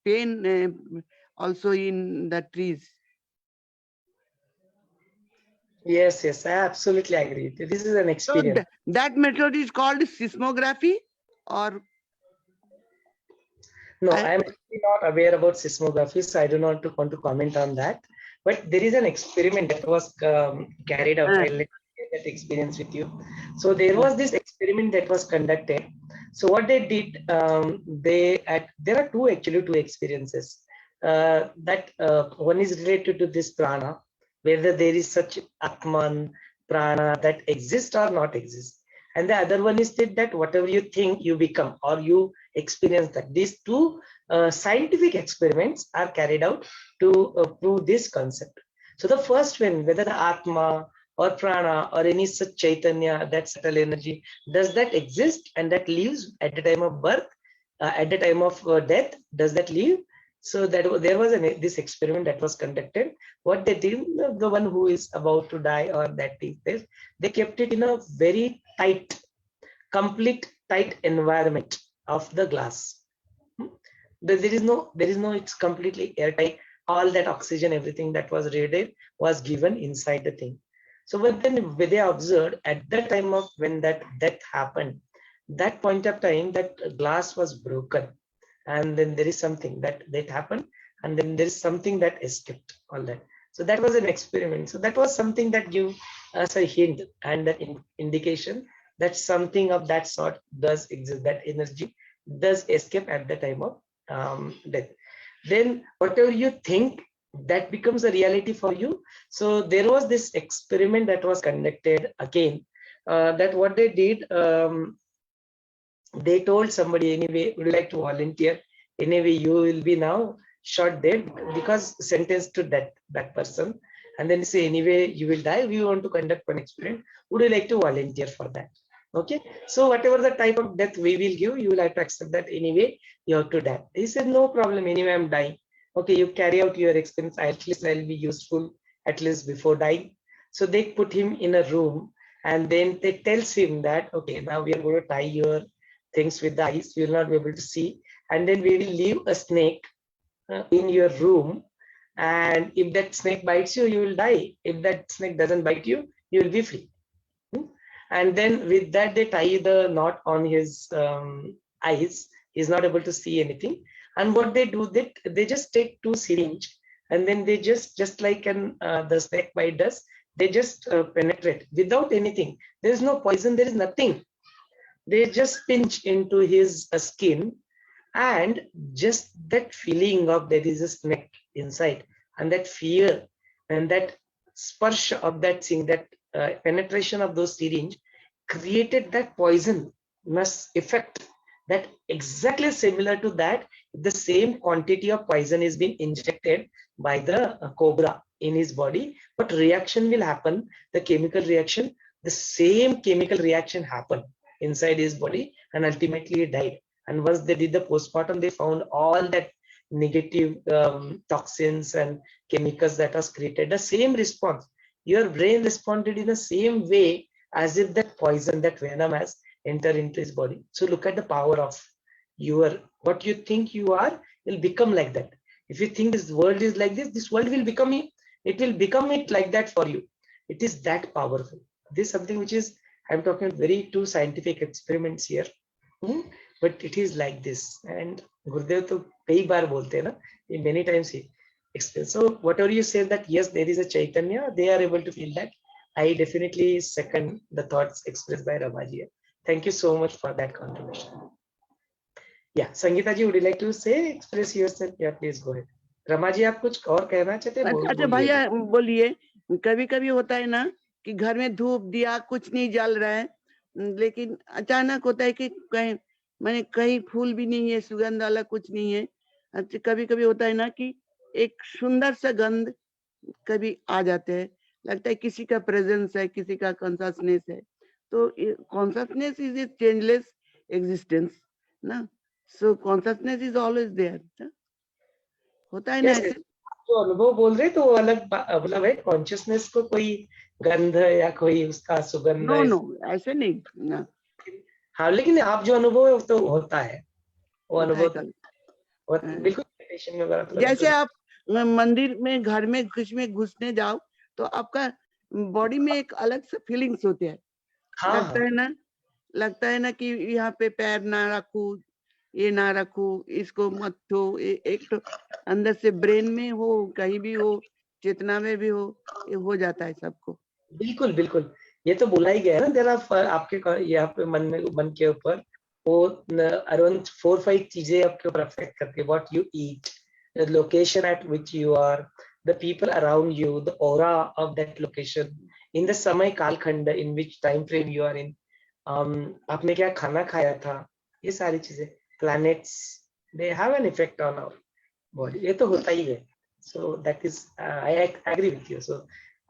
pain also in the trees. Yes, yes, I absolutely agree. This is an So experience. that method is called seismography, or No, I, I am actually not aware about seismography, so I do not want to comment on that. But there is an experiment that was carried out. uh, I'll let me share that experience with you. So there was this experiment that was conducted. So what they did, there are two experiences. One is related to this prana, whether there is such Atman, prana that exists or not exist. And the other one is that whatever you think, you become, or you experience that. These two scientific experiments are carried out to prove this concept. So the first one, whether the Atma or Prana or any such Chaitanya, that subtle energy, does that exist and that lives at the time of birth, at the time of death, does that live? So that there was this experiment that was conducted. What they did, the one who is about to die or that is this, they kept it in a very tight, complete tight environment of the glass. There is no, it's completely airtight. All that oxygen, everything that was radiated was given inside the thing. So but then when they observed at the time of when that death happened, that point of time that glass was broken, and then there is something that happened, and then there is something that escaped all that. So that was an experiment. So that was something that give us a hint and an indication that something of that sort does exist, that energy does escape at the time of death. Then whatever you think, that becomes a reality for you. So there was this experiment that was conducted again, that what they did, they told somebody, anyway, would you like to volunteer? Anyway, you will be now shot dead because sentenced to death, that person. And then say, anyway, you will die. We want to conduct one experiment. Would you like to volunteer for that? Okay. So whatever the type of death we will give, you will have to accept that anyway, you have to die. He said, no problem. Anyway, I'm dying. Okay, you carry out your experience. At least I'll be useful, at least before dying. So they put him in a room, and then they tells him that, okay, now we are going to tie your things with the eyes, you will not be able to see, and then we will leave a snake in your room, and if that snake bites you, you will die. If that snake doesn't bite you, you will be free. And then with that, they tie the knot on his eyes. He's not able to see anything. And what they do, they just take two syringe, and then they just like the snake bite does, they just penetrate without anything. There is no poison, there is nothing. They just pinch into his skin, and just that feeling of there is a snake inside, and that fear and that sparsh of that thing, that penetration of those syringe created that poisonous effect, that exactly similar to that, the same quantity of poison is being injected by the cobra in his body, but reaction will happen, the chemical reaction, the same chemical reaction happened inside his body, and ultimately he died. And once they did the postmortem, they found all that negative toxins and chemicals that was created, the same response, your brain responded in the same way as if that poison, that venom has entered into his body. So look at the power of what you think you are will become like that. If you think this world is like this world will become it like that for you. It is that powerful. This is something which is, I'm talking very two scientific experiments here. But it is like this. And Gurudev to कई बार बोलते हैं ना, many times he explains. So whatever you say that yes, there is a Chaitanya, they are able to feel that. I definitely second the thoughts expressed by Ramaji. Thank you so much for that contribution. Yeah, Sangeeta ji, would you like to say, express yourself? Yeah, please go ahead. Ramaji, आप कुछ और कहना चाहते हैं? अच्छा भैया बोलिए, कभी कभी होता है ना कि घर में धूप दिया कुछ नहीं जल रहा है, लेकिन अचानक होता है कि कहीं फूल भी नहीं है, सुगंध वाला कुछ नहीं है। अच्छा, कभी कभी होता है ना कि एक सुंदर सा गंध कभी आ जाते हैं, लगता है किसी का प्रेजेंस है, किसी का कॉन्शसनेस है। तो consciousness is a changeless existence ना, सो कॉन्शसनेस इज ऑलवेज देयर। होता है ना ऐसे? जो अनुभव बोल रहे तो वो अलग मतलब है, कॉन्शियसनेस को कोई गंध या कोई उसका सुगंध? नो ऐसे नहीं ना। हाँ, लेकिन आप जो अनुभव है तो होता है, वो अनुभव बिल्कुल। जैसे आप मंदिर में, घर में घुसने जाओ तो आपका बॉडी में एक अलग से फीलिंग्स होते हैं। हाँ, लगता है ना कि यहाँ पे पैर ना रखूं, ये ना रखूं, इसको मत छू। एक तो अंदर से ब्रेन में हो, कहीं भी हो, चेतना में भी हो, ये हो जाता है सबको। बिल्कुल बिल्कुल, ये तो बोला ही गया है ना, जरा आपके यहाँ पे मन के ऊपर वो अराउंड 4-5 चीजें आपके ऊपर अफेक्ट करती है। What you eat, the location at which you are, the people around you, the aura of that location, in the समय कालखंड, in which time frame you are in, आपने क्या खाना खाया था, ये सारी चीजें, planets, they have an effect on our body. ये तो होता ही है। So that is, I agree with you. So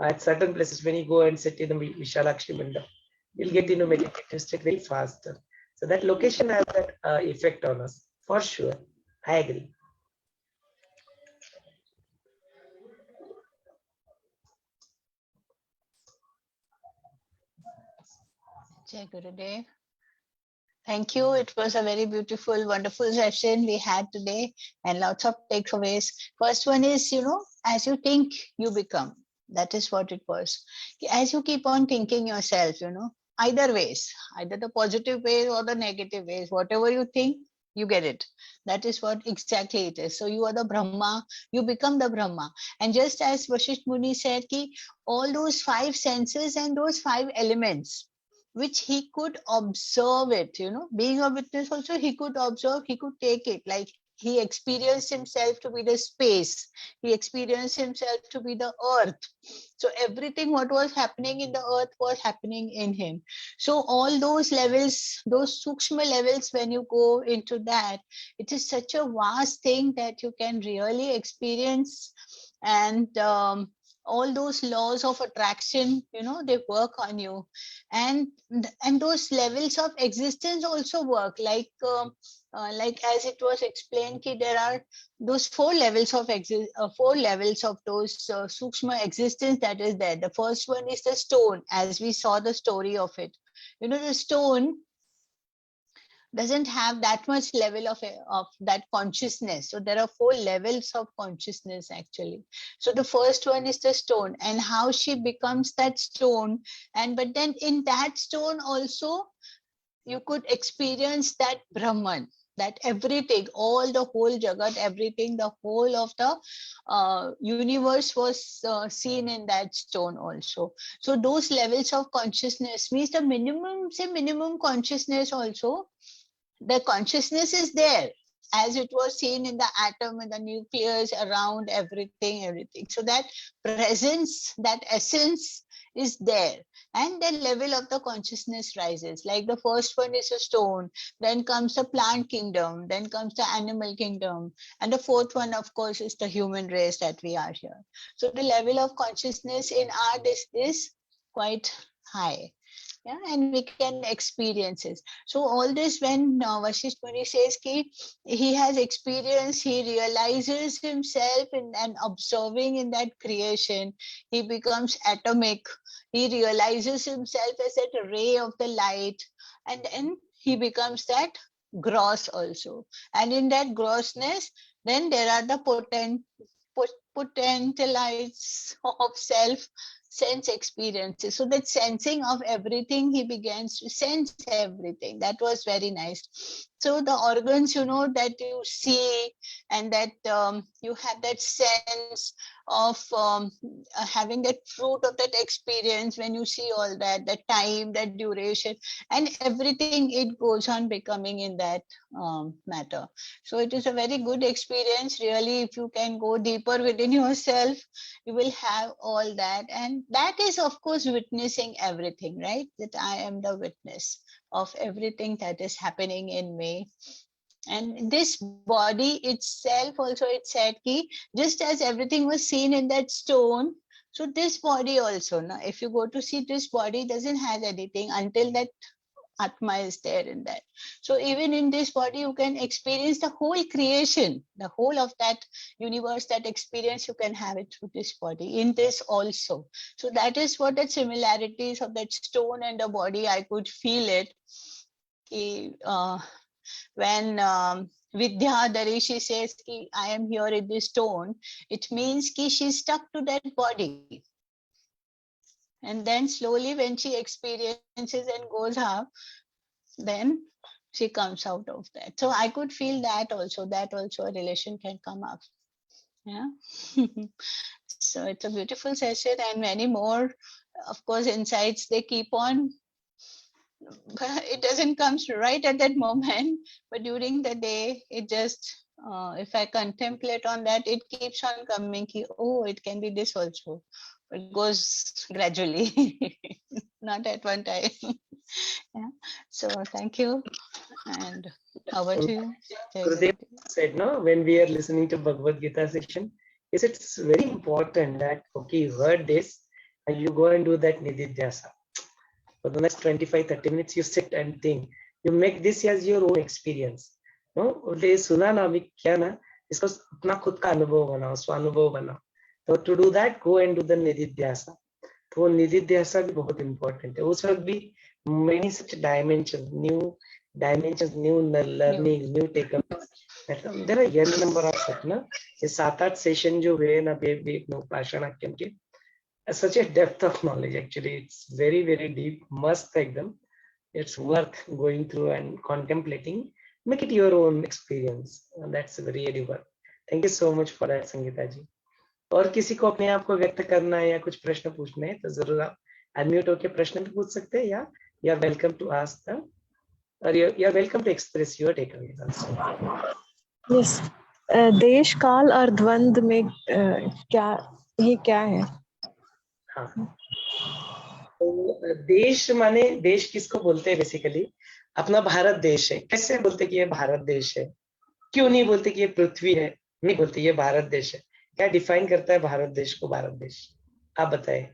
at certain places, when you go and sit in the Vishalakshmi Mandap, you'll get into meditative state very fast. So that location has that effect on us, for sure. I agree. Jai Gurudev. Thank you. It was a very beautiful, wonderful session we had today, and lots of takeaways. First one is, as you think, you become. That is what it was. As you keep on thinking yourself, either ways, either the positive ways or the negative ways, whatever you think, you get it. That is what exactly it is. So you are the Brahma, you become the Brahma. And just as Vashishtha Muni said, all those 5 senses and those 5 elements, which he could observe it, being a witness also, he could observe, he could take it. Like he experienced himself to be the space, he experienced himself to be the earth. So everything what was happening in the earth was happening in him. So all those levels, those sukshma levels, when you go into that, it is such a vast thing that you can really experience. And all those laws of attraction, they work on you, and those levels of existence also work. Like as it was explained, there are those 4 levels of 4 levels of those sukshma existence that is there. The first one is the stone, as we saw the story of it. The stone doesn't have that much level of that consciousness. So there are 4 levels of consciousness actually. So the first one is the stone, and how she becomes that stone. But then in that stone also, you could experience that Brahman, that everything, all the whole Jagat, everything, the whole of the universe was seen in that stone also. So those levels of consciousness means the minimum consciousness also, the consciousness is there, as it was seen in the atom and the nucleus around everything. So that presence, that essence is there. And the level of the consciousness rises. Like the first one is a stone, then comes the plant kingdom, then comes the animal kingdom, and the 4th one, of course, is the human race that we are here. So the level of consciousness in our is quite high. Yeah, and we can experience it. So all this, when Vashisht Muni says ki he has experience, he realizes himself in and observing in that creation, he becomes atomic. He realizes himself as that ray of the light, and then he becomes that gross also. And in that grossness, then there are the potentialites of self sense experiences. So that sensing of everything, he begins to sense everything. That was very nice. So the organs, that you see, and that you have that sense of having that fruit of that experience when you see all that, the time, that duration, and everything, it goes on becoming in that matter. So it is a very good experience, really. If you can go deeper within yourself, you will have all that. And that is, of course, witnessing everything, right? That I am the witness of everything that is happening in me. And this body itself also, it said ki, just as everything was seen in that stone, so this body also, now if you go to see, this body doesn't have anything until that Atma is there in that. So even in this body, you can experience the whole creation, the whole of that universe, that experience, you can have it through this body, in this also. So that is what the similarities of that stone and the body, I could feel it. When Vidya Darishi says, ki, I am here in this stone, it means ki she's stuck to that body. And then slowly when she experiences and goes up, then she comes out of that. So I could feel that also a relation can come up. Yeah. So it's a beautiful session, and many more, of course, insights, they keep on. But it doesn't come right at that moment, but during the day, it just, if I contemplate on that, it keeps on coming. Oh, it can be this also. It goes gradually, not at one time. Yeah. So thank you. And over to you. Gurudev said, no, when we are listening to Bhagavad Gita section, is it's very important that, okay, you heard this, and you go and do that nididhyasa. For the next 25-30 minutes, you sit and think. You make this as your own experience. No, बोलते सुना ना अभी क्या ना, इसको अपना खुद का अनुभव बनाओ, स्वानुभव बनाओ. So to do that, go and do the nididhyasa. तो nididhyasa भी बहुत important है. उस वक्त भी many such dimensions, new learning, new takeaways. There are n number of such ना. ये 7-8 सेशन जो हुए ना उपासना के, such a depth of knowledge. Actually, it's very, very deep. Must take them. It's worth going through and contemplating. Make it your own experience. And that's really worth. Thank you so much for that, Sangeeta ji. और किसी को अपने आप को व्यक्त करना है या कुछ प्रश्न पूछने हैं तो जरूर आप अनम्यूट होकर प्रश्न भी पूछ सकते हैं, या you are welcome to ask them, or you are welcome to express your takeaways also. Yes. देश काल और द्वंद में ये क्या है? हाँ, तो देश माने, देश किसको बोलते हैं? बेसिकली अपना भारत देश है. कैसे बोलते कि ये भारत देश है? क्यों नहीं बोलते कि ये पृथ्वी है? नहीं बोलते ये भारत देश है. क्या डिफाइन करता है भारत देश को? भारत देश आप बताएं.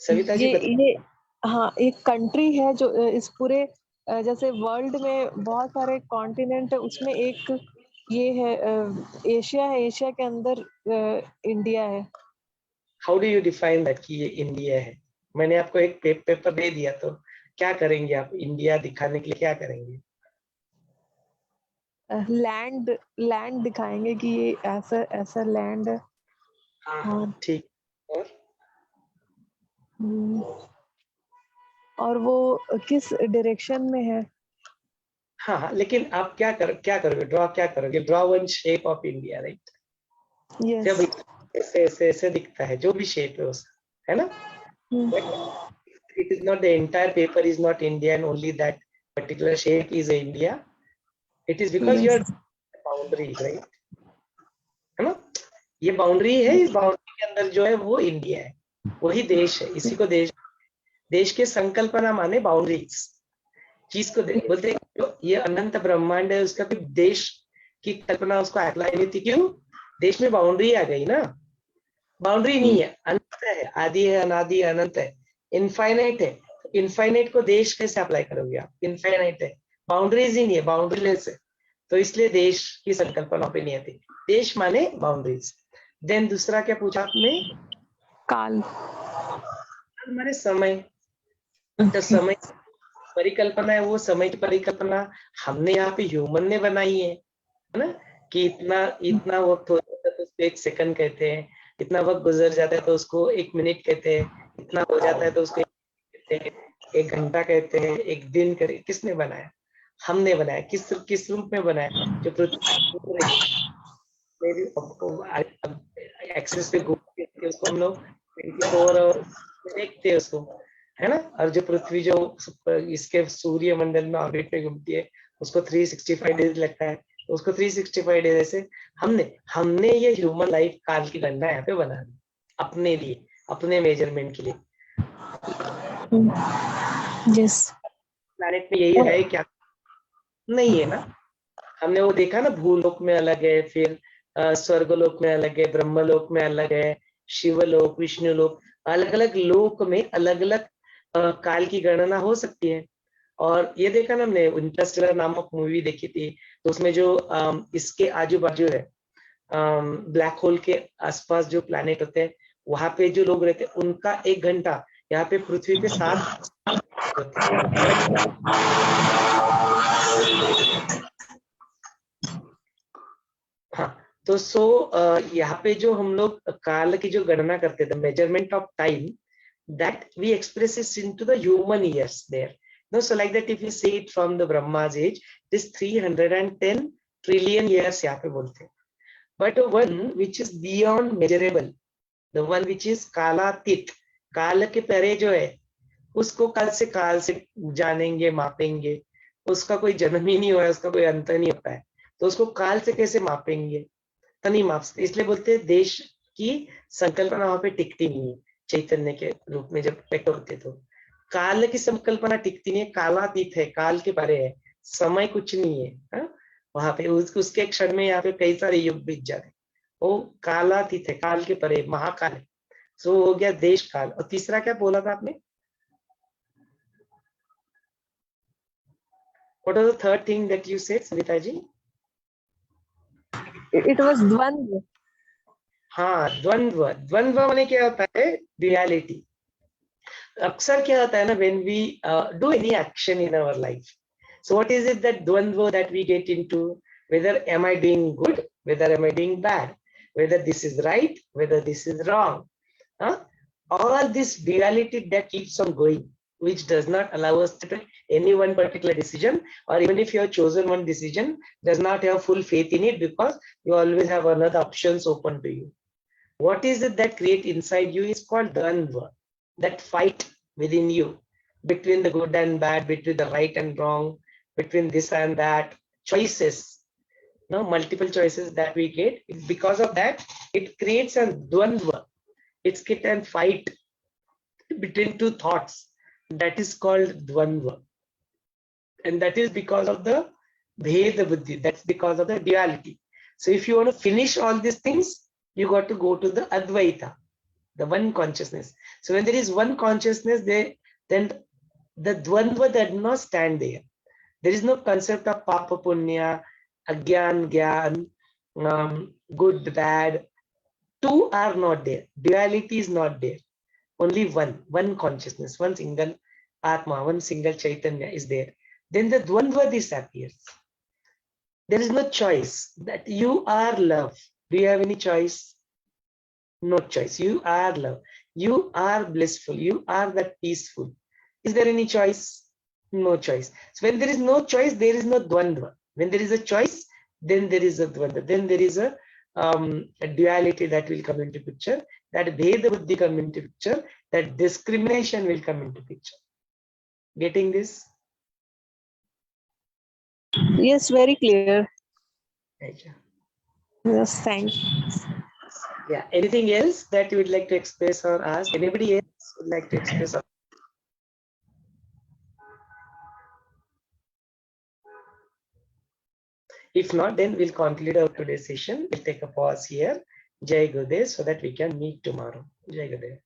सविता जी ये हाँ, एक कंट्री है जो इस पूरे, जैसे वर्ल्ड में बहुत सारे कॉन्टिनेंट है, उसमें एक ये है एशिया है. एशिया के अंदर इंडिया है. How do you define that कि ये इंडिया है? मैंने आपको एक पेपर दे दिया, तो क्या करेंगे आप? इंडिया दिखाने के लिए क्या करेंगे? लैंड दिखाएंगे कि ये ऐसा लैंड है. हाँ, ठीक. और वो किस डायरेक्शन में है? हाँ, लेकिन आप क्या करोगे? ड्रॉ क्या करोगे? Draw one shape of India, right? Yes. ऐसे दिखता है जो भी शेप है उसका, है ना? It is not the entire paper is not India and only that particular shape is India. It is because you are boundary, right? है ना? ये बाउंड्री है, इस बाउंड्री के अंदर जो है वो इंडिया है, वही देश है. इसी को देश के संकल्पना माने बाउंड्रीज. चीज को बोलते हैं ये अनंत ब्रह्मांड है, उसका कोई देश की कल्पना उसको अप्लाई नहीं थी. क्यों? देश में बाउंड्री आ गई ना. बाउंड्री नहीं है, अनंत है, आदि है, अनादि है, अनंत है, इनफाइनाइट है। इनफाइनाइट को देश कैसे अप्लाई करोगे आप? इनफाइनाइट है, बाउंड्रीज ही नहीं है, बाउंड्रीलेस है, तो इसलिए देश की संकल्पना पे नहीं आती। देश माने बाउंड्रीज। देन दूसरा क्या पूछा आपने? काल। हमारे समय, तो समय परिकल्पना है, वो समय की परिकल्पना हमने यहाँ पे ह्यूमन ने बनाई है ना, कि इतना इतना वक्त हो जाता है तो उसको 1 सेकंड कहते हैं, इतना वक्त गुजर जाता है तो उसको 1 मिनट कहते हैं, इतना हो जाता है तो उसको कहते हैं, 1 घंटा कहते हैं, 1 दिन कहते हैं। किसने बनाया? हमने बनाया। किस रूप में बनाया? जो पृथ्वी एक्सेस पे घूमती है उसको हम लोग 24 आवर देखते हैं उसको, है ना। और जो पृथ्वी जो इसके सूर्य मंडल में ऑर्बिट में घूमती है उसको 365 डेज लगता है, तो उसको 365 डेज ऐसे हमने ये ह्यूमन लाइफ काल की गणना यहाँ पे बना दी अपने लिए, अपने मेजरमेंट के लिए। यस। प्लैनेट में यही है क्या? नहीं है ना। हमने वो देखा ना, भूलोक में अलग है, फिर स्वर्गलोक में अलग है, ब्रह्मलोक में अलग है, शिवलोक, विष्णुलोक, अलग अलग लोक में अलग अलग काल की गणना हो सकती है। और ये देखा ना हमने, इंटरस्टेलर नामक मूवी देखी थी, तो उसमें जो इसके आजू बाजू है, ब्लैक होल के आसपास जो प्लैनेट होते हैं, वहां पे जो लोग रहते हैं उनका 1 घंटा यहाँ पे पृथ्वी पे 7 होते हैं। हाँ, तो यहाँ पे जो हम लोग काल की जो गणना करते थे, measurement of time, that we express it into the human years there. No, so like that if you see it from the Brahma's age, this 310 trillion years यहाँ पे बोलते हैं. But one which is beyond measurable, the one which is कालातीत, काल के परे जो है, उसको काल से जानेंगे, मापेंगे, उसका कोई जन्म ही नहीं हुआ है, उसका कोई अंत नहीं होता है, तो उसको काल से कैसे मापेंगे? तो नहीं माप सकते। इसलिए बोलते हैं देश की संकल्पना वहां पे टिकती नहीं है, चैतन्य के रूप में जब व्यक्त होते तो काल की संकल्पना टिकती नहीं है, कालातीत है, काल के परे है, समय कुछ नहीं है, हा? वहां पे उसके क्षण में यहाँ पे कई सारे युग बीत जाते, वो कालातीत है, काल के परे, महाकाल है। सो हो गया देश काल। और तीसरा क्या बोला था आपने? What was the third thing that you said, Savita ji? It was द्वंद्व। हाँ, द्वंद्व। द्वंद्व माने क्या होता है? रियलिटी। अक्सर क्या होता है ना, when we do any action in our life, so what is it that dvandva that we get into? Whether am I doing good, whether am I doing bad, whether this is right, whether this is wrong, huh? All this duality that keeps on going, which does not allow us to take any one particular decision, or even if you have chosen one decision, does not have full faith in it, because you always have another options open to you. What is it that create inside you is called dvandva, that fight within you between the good and bad, between the right and wrong, between this and that, choices, multiple choices that we get. Because of that, it creates a dvandva. It's get and fight between two thoughts. That is called dvandva. And that is because of the bheda buddhi. That's because of the duality. So if you want to finish all these things, you got to go to the Advaita, the one consciousness. So when there is one consciousness, then the dvandva does not stand there. There is no concept of papa punya, agyan, gyan, good, bad. Two are not there. Duality is not there. Only one consciousness, one single Atma, one single Chaitanya is there. Then the dvandva disappears. There is no choice that you are love. Do you have any choice? No choice. You are love. You are blissful. You are that peaceful. Is there any choice? No choice. So when there is no choice, there is no dvandva. When there is a choice, then there is a dvandva. Then there is a duality that will come into picture. That bheda buddhi come into picture. That discrimination will come into picture. Getting this? Yes, very clear. Right. Yes, thanks. Yeah. Anything else that you would like to express or ask? Anybody else would like to express? If not, then we'll conclude our today's session. We'll take a pause here Jai Gurudev, so that we can meet tomorrow. Jai Gurudev.